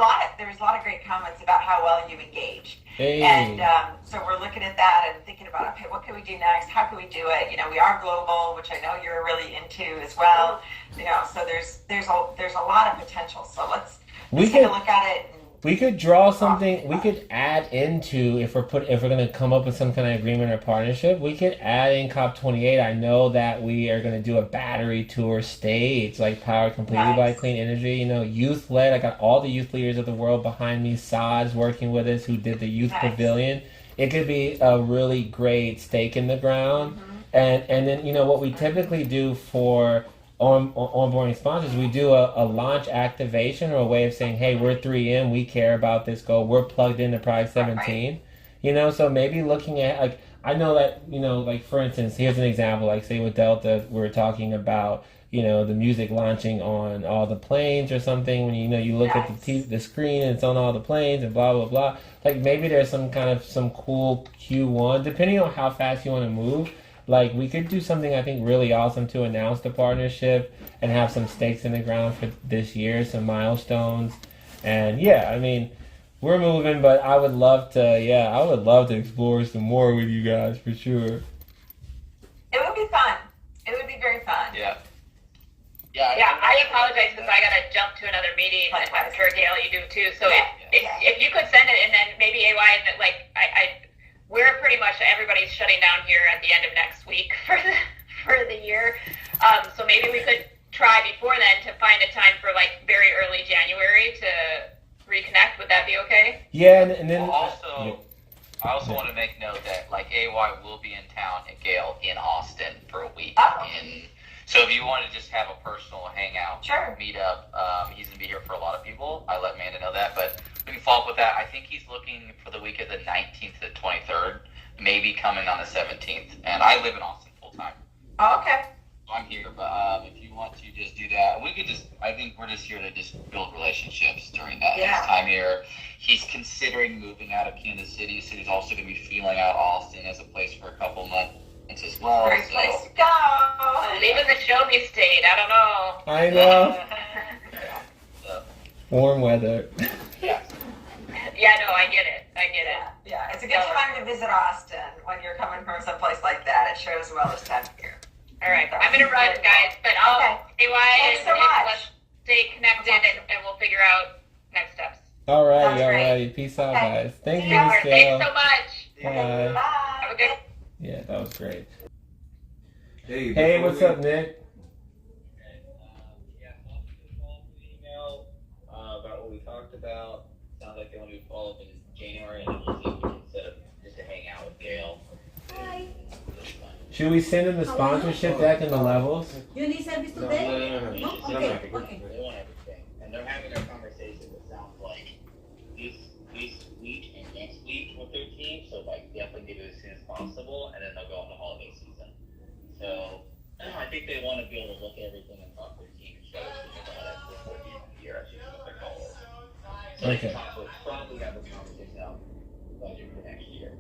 a lot of great comments about how well you engaged. Hey. And so we're looking at that and thinking about, okay, what can we do next? How can we do it? You know, we are global, which I know you're really into as well. You know, so there's a lot of potential. So let's take a look at it. We could draw something. We could add into, if we're going to come up with some kind of agreement or partnership, we could add in COP28. I know that we are going to do a battery tour stage, like powered completely by clean energy. You know, youth led. I got all the youth leaders of the world behind me. Saad's working with us, who did the youth pavilion. It could be a really great stake in the ground. And then, you know, what we typically do for onboarding sponsors, we do a launch activation, or a way of saying, hey, we're 3M, we care about this goal, we're plugged into Project 17. You know, so maybe looking at, like, I know that, you know, like, for instance, here's an example, like, say with Delta, we're talking about, you know, the music launching on all the planes or something. When, you know, you look at the screen and it's on all the planes and blah, blah, blah. Like, maybe there's some cool Q1, depending on how fast you want to move. Like, we could do something, I think, really awesome to announce the partnership and have some stakes in the ground for this year, some milestones. And yeah, I mean, we're moving, but I would love to explore some more with you guys, for sure. It would be fun. It would be very fun. Yeah. Yeah, I apologize because I gotta jump to another meeting. I'm sure Gail, you do too. So if you could send it, and then maybe AY, and like we're pretty much, everybody's shutting down here at the end of next week for the year. So maybe we could try before then to find a time for like very early January to reconnect. Would that be okay? Yeah, and then I also want to make note that like AY will be in town at Gale in Austin for a week. So if you want to just have a personal hangout, meet up, he's going to be here for a lot of people. I let Amanda know that, but we can follow up with that. I think he's looking for the week of the 19th to the 23rd, maybe coming on the 17th. And I live in Austin full time. Oh, okay. I'm here, but if you want to just do that, we could just, I think we're just here to just build relationships during that time here. He's considering moving out of Kansas City, so he's also going to be feeling out Austin as a place for a couple months as well. Great place to go. Leaving the show me state, I don't know. I know. Warm weather. Yeah, no, I get it. Yeah, it's a good time to visit Austin when you're coming from someplace like that. It shows well this time of year. All right, I'm gonna run, guys, but I'll AY Thanks so much. Let's stay connected and we'll figure out next steps. Alrighty. Peace out, guys. Thank you, Miss Gail. Thanks so much. Bye. Have a good. Yeah, that was great. Hey, what's up, Nick? About what we talked about. Sounds like they want to follow up in January, and we'll see if we can set up just to hang out with Gail. Hi. Should we send them the sponsorship deck and the levels? You need service today? No. Okay. They want everything, and they're having a conversation that sounds like this week and next week with their team. So like definitely do it as soon as possible, and then they'll go on the holiday season. So I think they want to be able to look at everything and talk to their team and show it to them about it before the end of the year. I think what their goal is. Okay. So probably have a conversation about budget for next year.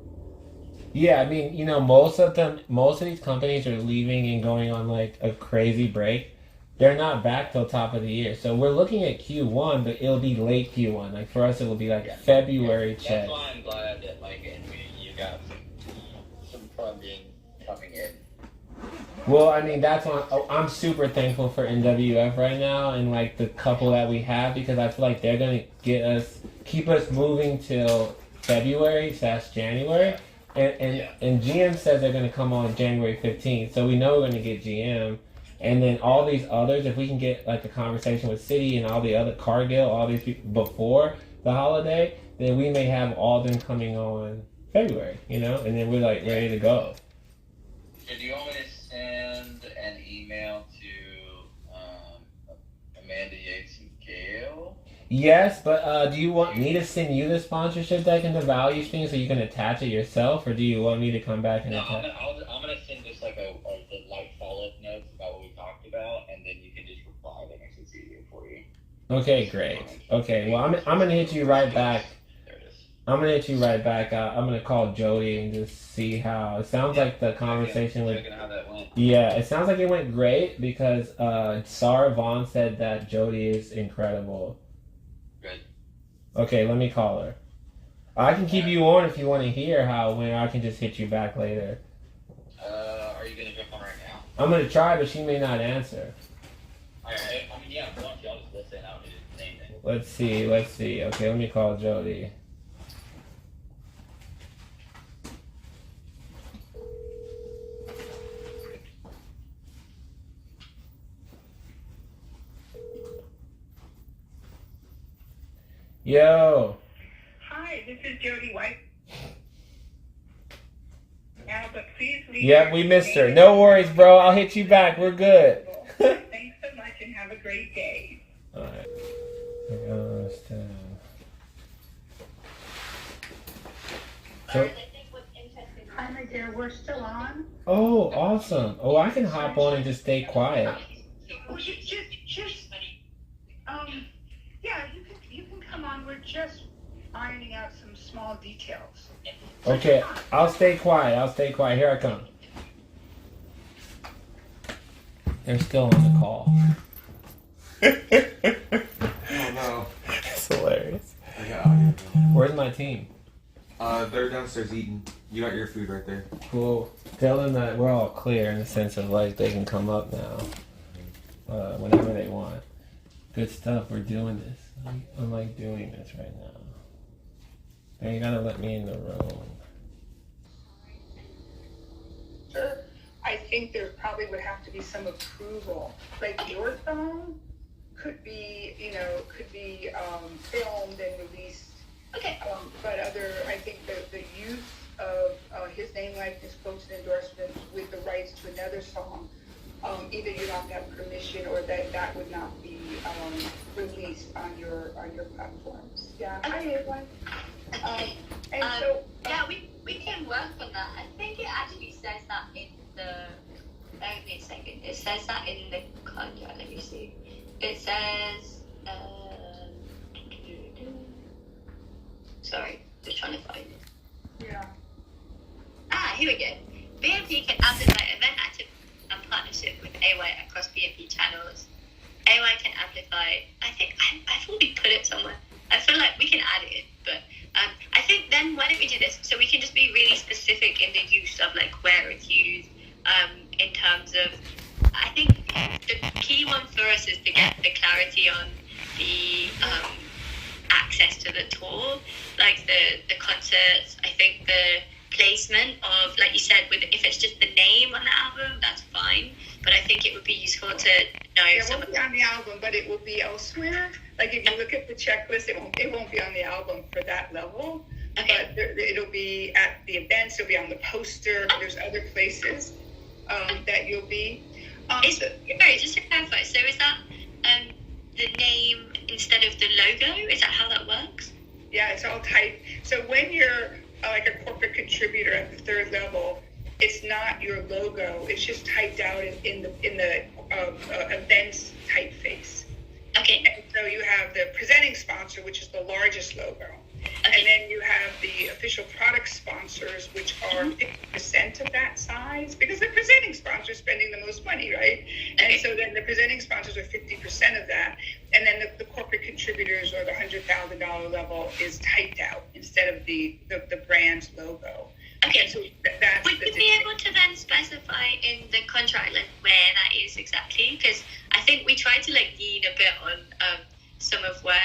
Yeah, I mean, you know, most of these companies are leaving and going on like a crazy break. They're not back till top of the year. So we're looking at Q1, but it'll be late Q1. Like for us, it'll be like February check. That's why I'm glad that like you got some funding coming in. Well, I mean, that's on. I'm super thankful for NWF right now and like the couple that we have, because I feel like they're gonna keep us moving till February. So that's January. And GM says they're going to come on January 15th, so we know we're going to get GM. And then all these others, if we can get like a conversation with City and all the other Cargill, all these people before the holiday, then we may have all them coming on February, you know, and then we're like ready to go. So do you want me to send an email to Amanda Yates and Gail? Yes, but do you want me to send you the sponsorship deck and the values thing so you can attach it yourself, or do you want me to come back and No, attach? I'm gonna send just like a light follow-up notes about what we talked about, and then you can just reply. That makes it easier for you. Okay, great. Okay, well I'm gonna hit you right back. There it is. I'm gonna hit you right back. I'm gonna call Jody and just see how it sounds like the conversation with. Checking how that went. Yeah, it sounds like it went great because Sarah Vaughn said that Jody is incredible. Good. Okay, let me call her. I can keep you on if you want to hear how it went. I can just hit you back later. Are you gonna jump on right now? I'm gonna try, but she may not answer. I mean, yeah, if you want to, I'll just listen. I don't need to say anything. Let's see. Okay, let me call Jody. Yo. Hi, this is Jody White. Now, but please leave. Yep, we missed her. No worries, bro. I'll hit you back. We're good. Thanks so much and have a great day. Alright. I don't understand. So, Hi, my dear. We're still on. oh, awesome. Oh, I can hop on and just stay quiet. Well, yeah, you can come on. We're just ironing out some small details. Okay, I'll stay quiet. Here I come. They're still on the call. Oh no. It's hilarious. I got audio. Where's my team? They're downstairs eating. You got your food right there. Cool. Tell them that we're all clear in the sense of like they can come up now whenever they want. Good stuff. We're doing this. I'm like doing this right now. They gotta let me in the room. I think there probably would have to be some approval. Like your phone could be, filmed and released. Okay. But I think the use of his name, likeness, quotes, and endorsements with the rights to another song, either you have to have permission or that would not be released on your platforms. Yeah. Okay. Hi, everyone. And yeah, we can work on that. I think it actually says that in the. Bear with me a second. It says that in the contract. Let me see. It says. Sorry, just trying to find it. Yeah. Here we go. BNP can amplify event active and partnership with AY across BNP channels. AY can amplify. I thought we put it somewhere. I feel like we can add it, but I think then why don't we do this? So we can just be really specific in the use of like where it's used. In terms of, I think the key one for us is to get the clarity on the access to the tour, like the concerts. I think the placement of, like you said, if it's just the name on the album, that's fine. But I think it would be useful to know. It won't be on the album, but it will be elsewhere. Like if you look at the checklist, it won't be on the album for that level. Okay. But it'll be at the events. It'll be on the poster. There's other places that you'll be. Sorry, just to clarify. So is that the name instead of the logo? Is that how that works? Yeah, it's all typed. So when you're like a corporate contributor at the third level, it's not your logo. It's just typed out in the events typeface. Okay. And so you have the presenting sponsor, which is the largest logo. Okay. And then you have the official product sponsors, which are 50% of that size, because the presenting sponsor is spending the most money, right? And so then the presenting sponsors are 50% of that. And then the corporate contributors or the $100,000 level is typed out instead of the brand's logo. Okay. So that's would you be able to then specify in the contract like where that is exactly? Because I think we tried to like lean a bit on some of where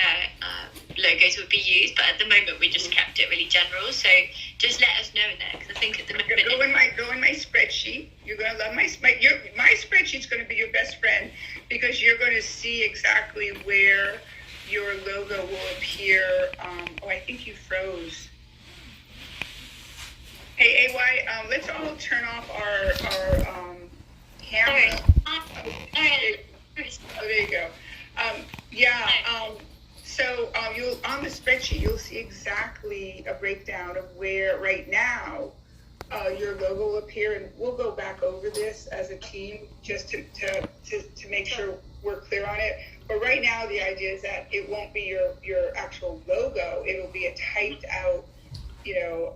logos would be used, but at the moment we just kept it really general. So just let us know in there, because I think at the moment go in my spreadsheet. You're gonna love my spreadsheet's gonna be your best friend, because you're gonna see exactly where your logo will appear. I think you froze. Hey, AY, let's all turn off our camera. Oh, there you go. So you'll on the spreadsheet you'll see exactly a breakdown of where right now your logo will appear, and we'll go back over this as a team just to make sure we're clear on it. But right now the idea is that it won't be your actual logo; it'll be a typed out, your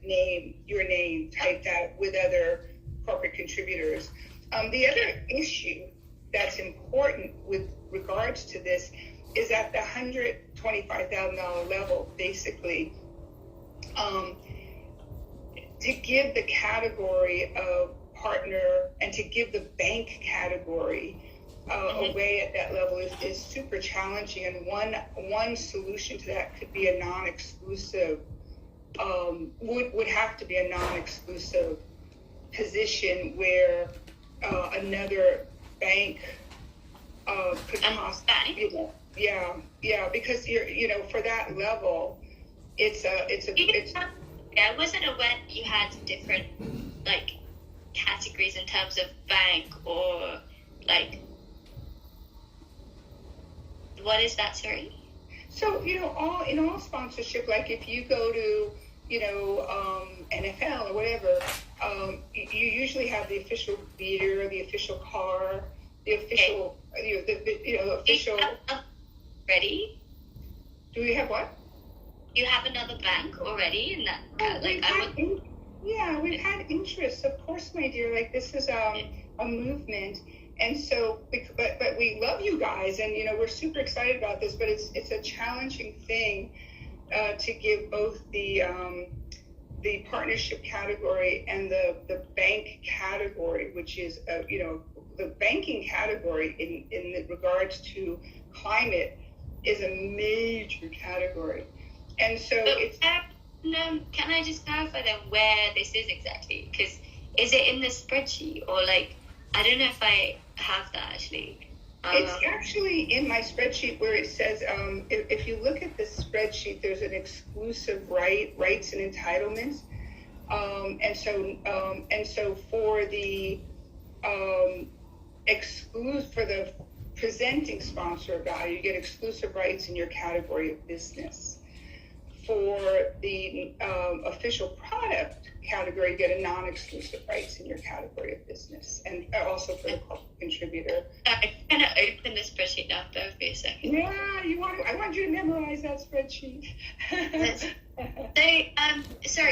name typed out with other corporate contributors. The other issue that's important with regards to this is at the $125,000 level, basically, to give the category of partner and to give the bank category away at that level is super challenging. And one solution to that could be a non-exclusive, would have to be a non-exclusive position where another bank could possibly, because you're, for that level, it's I wasn't aware that you had different categories in terms of bank or what is that, sorry? So, in all sponsorship, like if you go to, NFL or whatever, you usually have the official beer, the official car, the official, official. Ready? Do we have what? You have another bank already in that? We've had interest, of course, my dear. Like this is a movement, and so, but we love you guys, and we're super excited about this. But it's a challenging thing to give both the partnership category and the bank category, which is the banking category in regards to climate is a major category. And so can I just clarify then where this is exactly? Because is it in the spreadsheet or I don't know if I have that actually. It's actually in my spreadsheet where it says, if you look at the spreadsheet, there's an exclusive rights and entitlements. And so for the for the presenting sponsor value, you get exclusive rights in your category of business. For the official product category, you get a non-exclusive rights in your category of business, and also for the corporate contributor. I'm going to open the spreadsheet now. Bear with me a second. Yeah, I want you to memorize that spreadsheet. So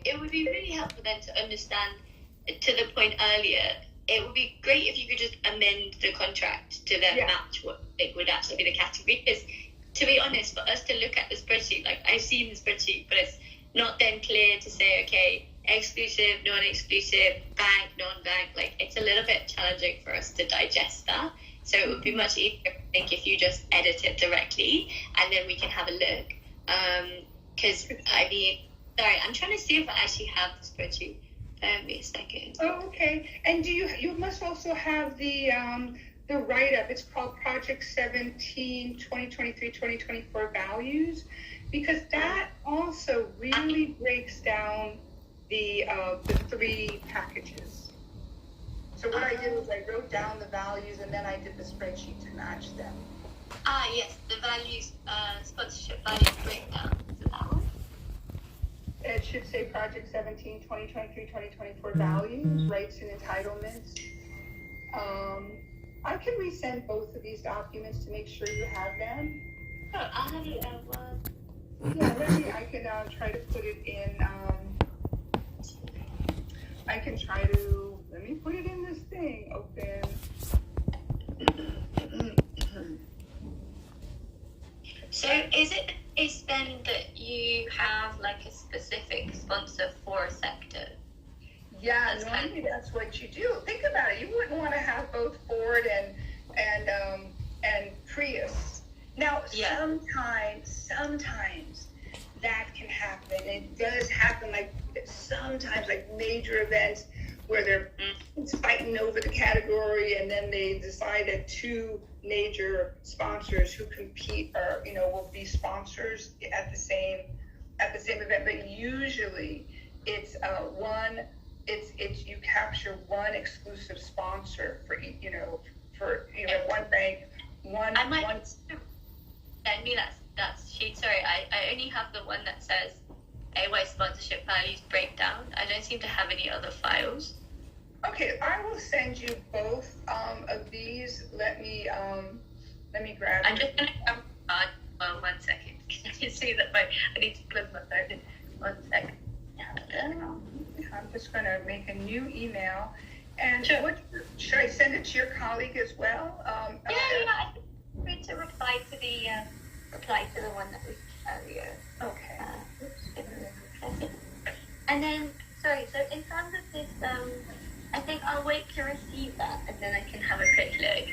it would be really helpful then to understand, to the point earlier, it would be great if you could just amend the contract to then match what it would actually be the category. Because to be honest, for us to look at the spreadsheet, I've seen the spreadsheet, but it's not then clear to say, okay, exclusive, non-exclusive, bank, non-bank. It's a little bit challenging for us to digest that. So it would be much easier, I think, if you just edit it directly and then we can have a look. Because, sorry, I'm trying to see if I actually have the spreadsheet. Bear with me a second. Oh, okay. And you must also have the write-up. It's called Project 17 2023-2024 Values, because that also really breaks down the three packages. So what I did was I wrote down the values and then I did the spreadsheet to match them. Yes, the values, sponsorship value breakdown. Is it that one? It should say Project 17 2023-2024 Values, Rights and Entitlements. I can resend both of these documents to make sure you have them. Oh, I'll have it at one. Yeah, I can try to put it in, let me put it in this thing, open. So is it the case then that you have a specific sponsor for a sector? Yeah, normally that's what you do. Think about it. You wouldn't want to have both Ford and Prius. Now, sometimes that can happen. It does happen, sometimes, major events where they're fighting over the category, and then they decide that two major sponsors who compete will be sponsors at the same event. But usually it's you capture one exclusive sponsor for one bank, one. I might send me that sheet. Sorry, I only have the one that says AY sponsorship values breakdown. I don't seem to have any other files. Okay, I will send you both of these. Let me grab. I'm just gonna grab well, 1 second. I can see that I need to plug my phone in. 1 second. I'm just gonna make a new email. And sure. Should I send it to your colleague as well? I think I'm going to reply to the one that we earlier. Okay. And then, sorry, so in terms of this, I think I'll wait to receive that and then I can have a quick look.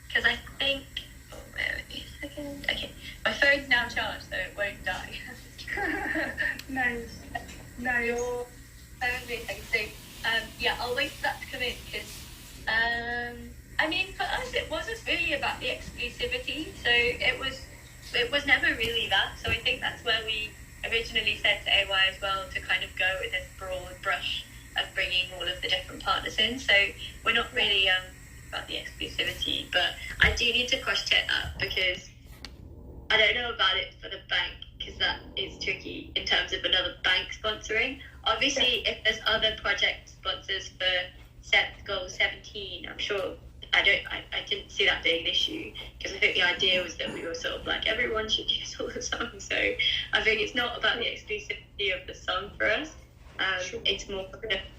Because I think, wait a second. Okay, my phone's now charged, so it won't die. Nice. So, I'll wait for that to come in because, I mean, for us, it wasn't really about the exclusivity. So it was never really that. So I think that's where we originally said to AY as well to kind of go with this broad brush of bringing all of the different partners in. So we're not really about the exclusivity, but I do need to cross-check that because I don't know about it for the bank because that is tricky in terms of another bank sponsoring. Obviously, if there's other project sponsors for Goal 17, I'm sure I didn't see that being an issue because I think the idea was that we were sort of like everyone should use all the songs. So I think it's not about the exclusivity of the song for us. It's more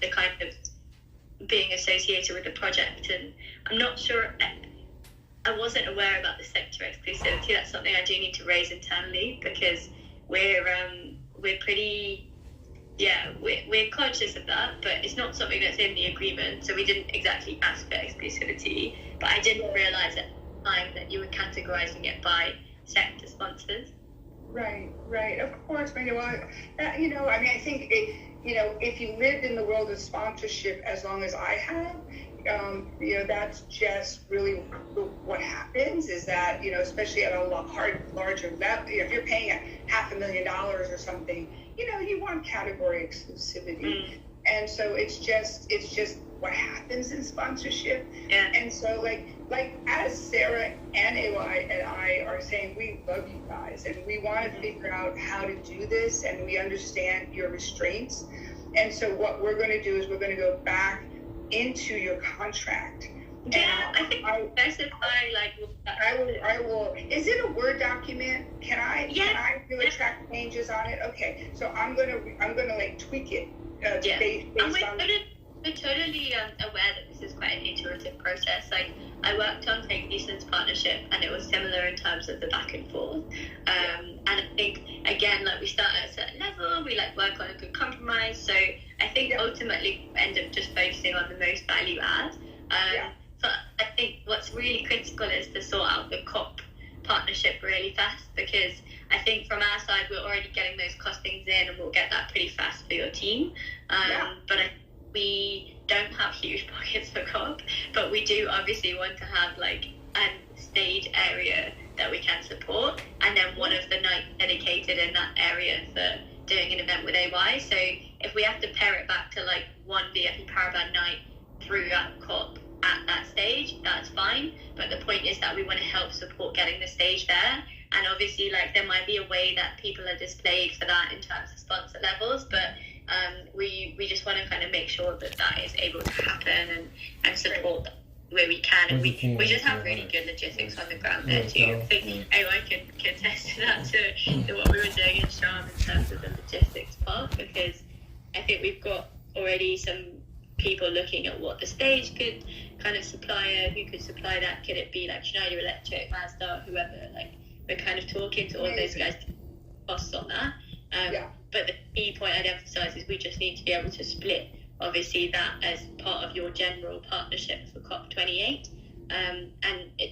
the kind of being associated with the project, and I'm not sure. I wasn't aware about the sector exclusivity. That's something I do need to raise internally because we're pretty, we're conscious of that, but it's not something that's in the agreement. So we didn't exactly ask for exclusivity, but I didn't realize at the time that you were categorizing it by sector sponsors. Right. Of course, I think if you lived in the world of sponsorship as long as I have, that's just really what happens is that, especially at a larger level, if you're paying $500,000 or something, you want category exclusivity. And so it's just what happens in sponsorship. Yeah. And so like as Sarah and AY and I are saying, we love you guys and we want to figure out how to do this and we understand your restraints. And so what we're going to do is we're going to go back into your contract. Yeah, I think specify I will. Is it a Word document? Can I do track changes on it? Okay, so I'm gonna tweak it based on. We're totally aware that this is quite an iterative process. Like I worked on Take Decent's partnership, and it was similar in terms of the back and forth. And I think again, we start at a certain level, we work on a good compromise. So I think ultimately we end up just focusing on the most value add. So I think what's really critical is to sort out the COP partnership really fast, because I think from our side we're already getting those costings in, and we'll get that pretty fast for your team. But we don't have huge pockets for COP, but we do obviously want to have a stage area that we can support, and then one of the nights dedicated in that area for doing an event with AY. So if we have to pair it back to one VIP Paravan night throughout COP at that stage, that's fine, but the point is that we want to help support getting the stage there. And obviously there might be a way that people are displayed for that in terms of sponsor levels, but we just want to kind of make sure that that is able to happen and support them where we can, and we just have really good logistics on the ground there too. I think AY can attest to that, to what we were doing in Sharm in terms of the logistics part, because I think we've got already some people looking at what the stage could kind of supply, who could supply that. Could it be Schneider Electric, Mazda, whoever? We're kind of talking to all those guys, costs on that. But the key point I'd emphasize is we just need to be able to split, obviously, that as part of your general partnership for COP28. And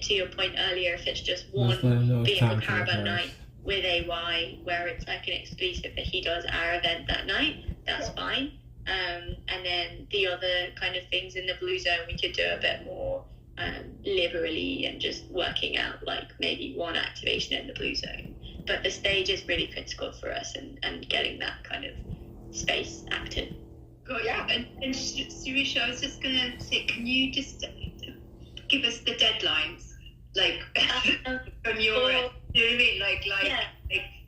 to your point earlier, if it's just one vehicle caravan night with AY, where it's an exclusive that he does our event that night, that's fine. And then the other kind of things in the blue zone, we could do a bit more liberally and just working out maybe one activation in the blue zone. But the stage is really critical for us, and getting that kind of space acting. Got yeah. And Surisha, I was just gonna say, can you just give us the deadlines, like from your end? You know what I mean? Like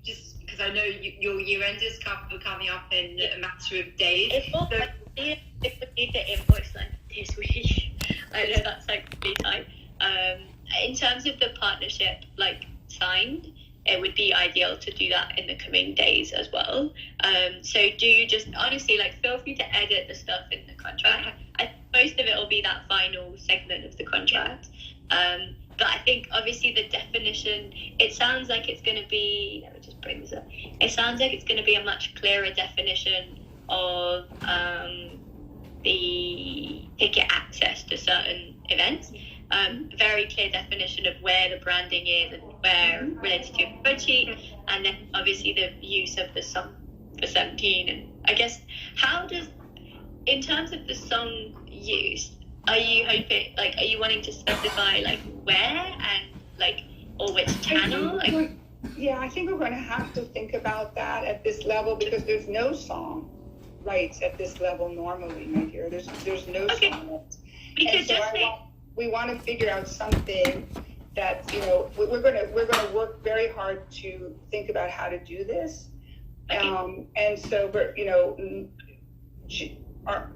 just because I know your year end is coming up in a matter of days. If we need the invoice like this week, I know that's like really tight. In terms of the partnership like signed, it would be ideal to do that in the coming days as well. So do you just honestly like feel free to edit the stuff in the contract. Most of it will be that final segment of the contract. But I think obviously the definition, it sounds like it's going to be, let me just bring this up. It sounds like it's going to be a much clearer definition of the ticket access to certain events. Very clear definition of where the branding is and where related to a spreadsheet, and then obviously the use of the song for 17. And I guess how does, in terms of the song use, are you hoping, like, are you wanting to specify like where and like, or which channel? I think we're going to have to think about that at this level, because there's no song rights at this level normally, my dear. There's no song rights. And so we want to figure out something that, you know, we're going to work very hard to think about how to do this. And so, but, you know,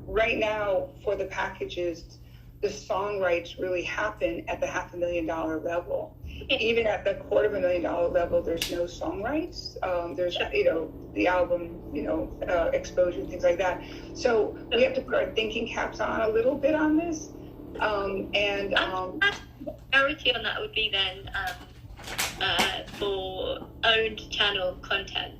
right now for the packages, the song rights really happen at the $500,000 level. Even at the $250,000 level, there's no song rights. There's, you know, the album, you know, exposure, things like that. So we have to put our thinking caps on a little bit on this. Priority on that would be then for owned channel content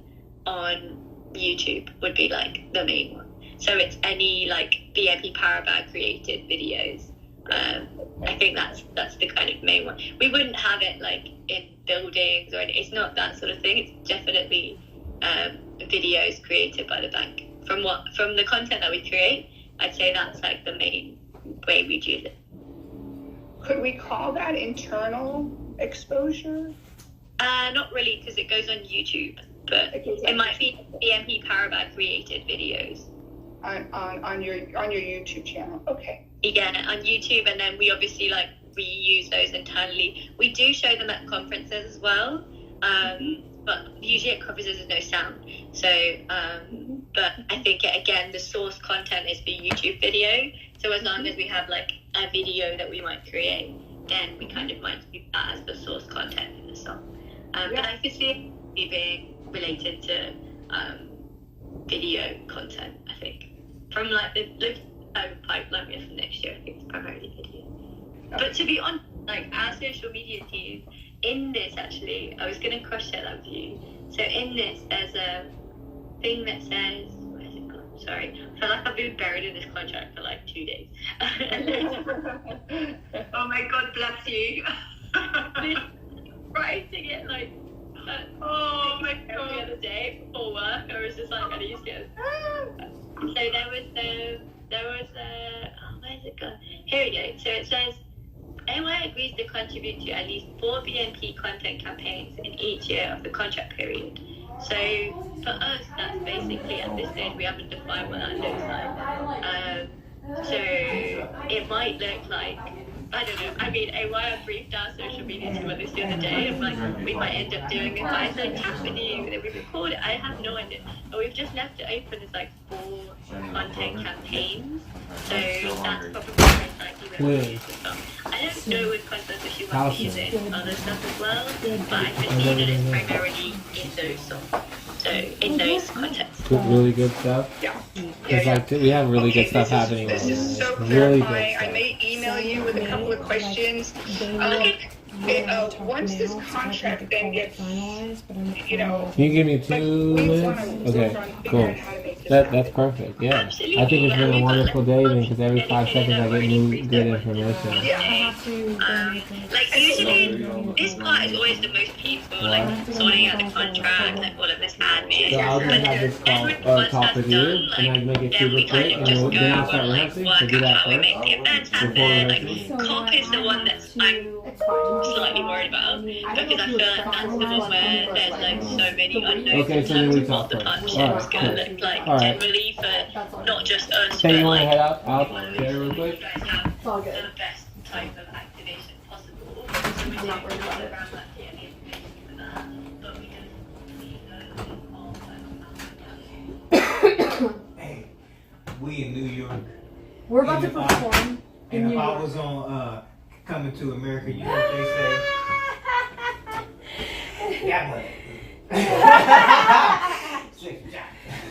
on YouTube would be like the main one. So it's any like BNP Paribas created videos. I think that's the kind of main one. We wouldn't have it like in buildings or it's not that sort of thing. It's definitely videos created by the bank. From the content that we create, I'd say that's like the main way we'd use it. Could we call that internal exposure? Not really, because it goes on YouTube, but it might be BNP Paribas created videos. On your YouTube channel. Okay. Yeah, on YouTube, and then we obviously like reuse those internally. We do show them at conferences as well, but usually at conferences there's no sound. So, but I think again the source content is the YouTube video. So as long as we have like a video that we might create, then we kind of might use that as the source content in the song. But I could see it being related to video content. I think from like the pipeline we have for next year, I think it's primarily video. But to be honest, like our social media team in this, actually, I was going to cross share that with you. So in this, there's a thing that says, where's it gone? Sorry, I feel like I've been buried in this contract for like 2 days. Oh my God, bless you. Writing it like, oh my God, the other day before work, I was just like, I need to get. So there was oh, where's it gone? Here we go. So it says, AY agrees to contribute to at least 4 BNP content campaigns in each year of the contract period. So for us, that's basically at this stage we haven't defined what that looks like. So it might look like, I don't know. I mean, AY briefed our social media team on this the other day. I'm like, we might end up doing a guys chat with you, then we record it. I have no idea. But we've just left it open as like 4 content campaigns. So that's probably most likely where we'll use the song. I don't know with content if she wants to use it in other stuff as well, but I believe it is primarily in those songs. So in those contexts. Really good stuff. Yeah. It's like we have really good stuff happening. This is so really clarifying. good stuff. I may email you with a couple of questions. Once this contract then gets, you know. Can you give me 2 minutes? Okay, cool. That's perfect. Yeah, I think it's been a wonderful day then, because every 5 seconds I get new good information. Yeah. Like usually this part is always the most peaceful, like sorting out the contract, like all of this admin. So I'll just have this talk with you, and I make it super quick, and then I'll start rehearsing. So do that first. Make the events happen. Like COP is the one that's I'm I'm slightly worried about because I feel like that's the one where there's like so many unknowns Okay, in so then terms we of talk what the first. partnership's going to look like generally for not just us, So but you want to like head out there real quick? you guys have the best type of activation possible. So we do around that PNA for that, but we definitely know Hey, we in New York. We're about to And if perform in And New if I York. was on Coming to America, you know what they say? Yeah,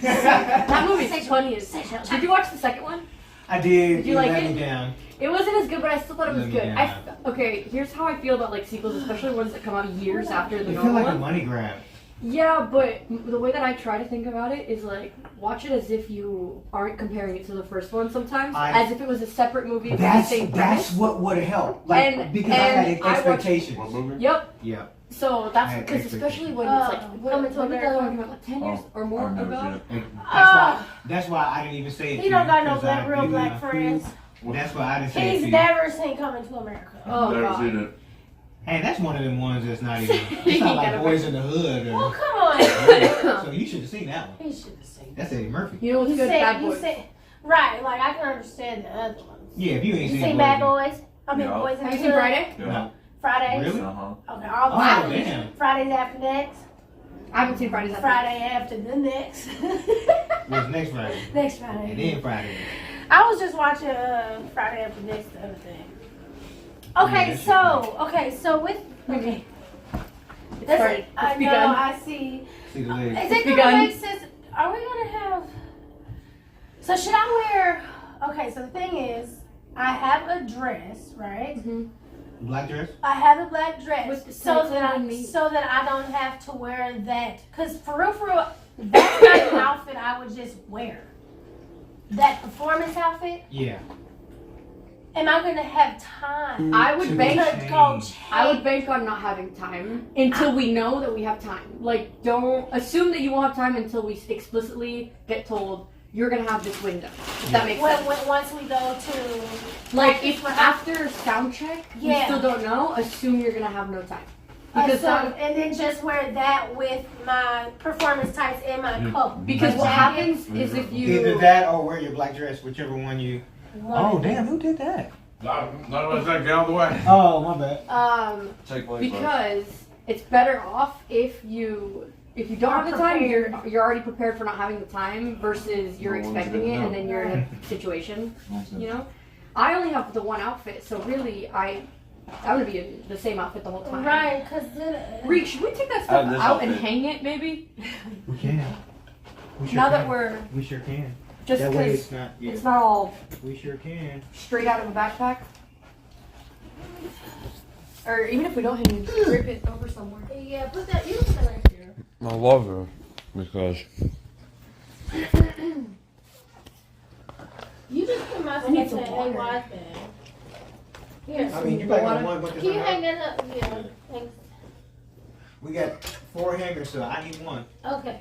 That movie's funny as hell. Did you watch the second one? I did. Did you like let it? me down. It wasn't as good, but I still thought it was Let me good. down. Okay, here's how I feel about like sequels, especially ones that come out years after the They feel normal like a one. money grab. Yeah, but the way that I try to think about it is like watch it as if you aren't comparing it to the first one sometimes, as if it was a separate movie with the same premise. That's what would have helped. Like because I had expectations. Yep. Yeah. So I that's had because especially when it's like Coming to when did the other one come out? Like 10 years or more ago. That's why I didn't even say it. He to don't you, got no 'cause I real do black my friends. food. That's why I didn't say it to He's you. never seen Coming to America. Oh, Never God. seen it. Hey, that's one of them ones that's not even. It's not like Boys in the Hood. Or, Well, come on. so you should have seen that one. He should have seen. That's Eddie Murphy. You know what's You good? said, Bad you Boys. said, right, like I can understand the other ones. Yeah, if you ain't You seen seen Boys Bad in- Boys? I mean, No. Boys in Have the you seen Hood? Friday? No. Fridays? Really? Okay, all Oh, Fridays. damn. Fridays after next. I haven't seen Fridays after Friday after the next. What's next Friday? Next Friday. And then Friday. I was just watching Friday after next, the other thing. Okay, so with okay. It That's started. it. I It's know. begun. I see. See the legs. Is it gonna begun. make sense? Are we gonna have? So should I wear? Okay, so the thing is, I have a dress, right? Black dress? I have a black dress, With the so tights that underneath. so that I don't have to wear that. Cause for real, that's not an outfit I would just wear. That performance outfit. Yeah. Am I gonna have time? I would bank. to go I would bank on not having time until we know that we have time. Like, don't assume that you won't have time until we explicitly get told you're gonna have this window. If that makes sense. Once we go to Like, if after sound check you Yeah. still don't know, assume you're gonna have no time. and Because and then just wear that with my performance tights and my coat. because My what jacket. happens is if you Either that or wear your black dress, whichever one you. Oh, damn, who did that? None of us that get out of the way. Oh, my bad. Take place, because it's better off if you don't have the time, you're already prepared for not having the time versus you're expecting it and then you're in a situation, you know. I only have the one outfit, so really I'm gonna be in the same outfit the whole time. Right, because then. Reek, should we take that I stuff have this out and outfit. hang it maybe? We can. We sure Now that can. we're We sure can. just That way because it's not. Yeah. it's not all We sure can. straight out of a backpack. Or even if we don't hang it, just rip it over somewhere. Yeah, put that. You put that right here. I love her because You just put my I need stuff in some a water. wide bag. Here. I mean, you probably got one with Can you the. hang that up? Yeah. Thanks. We got 4 hangers, so I need one. Okay.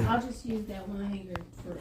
I'll just use that one hanger for.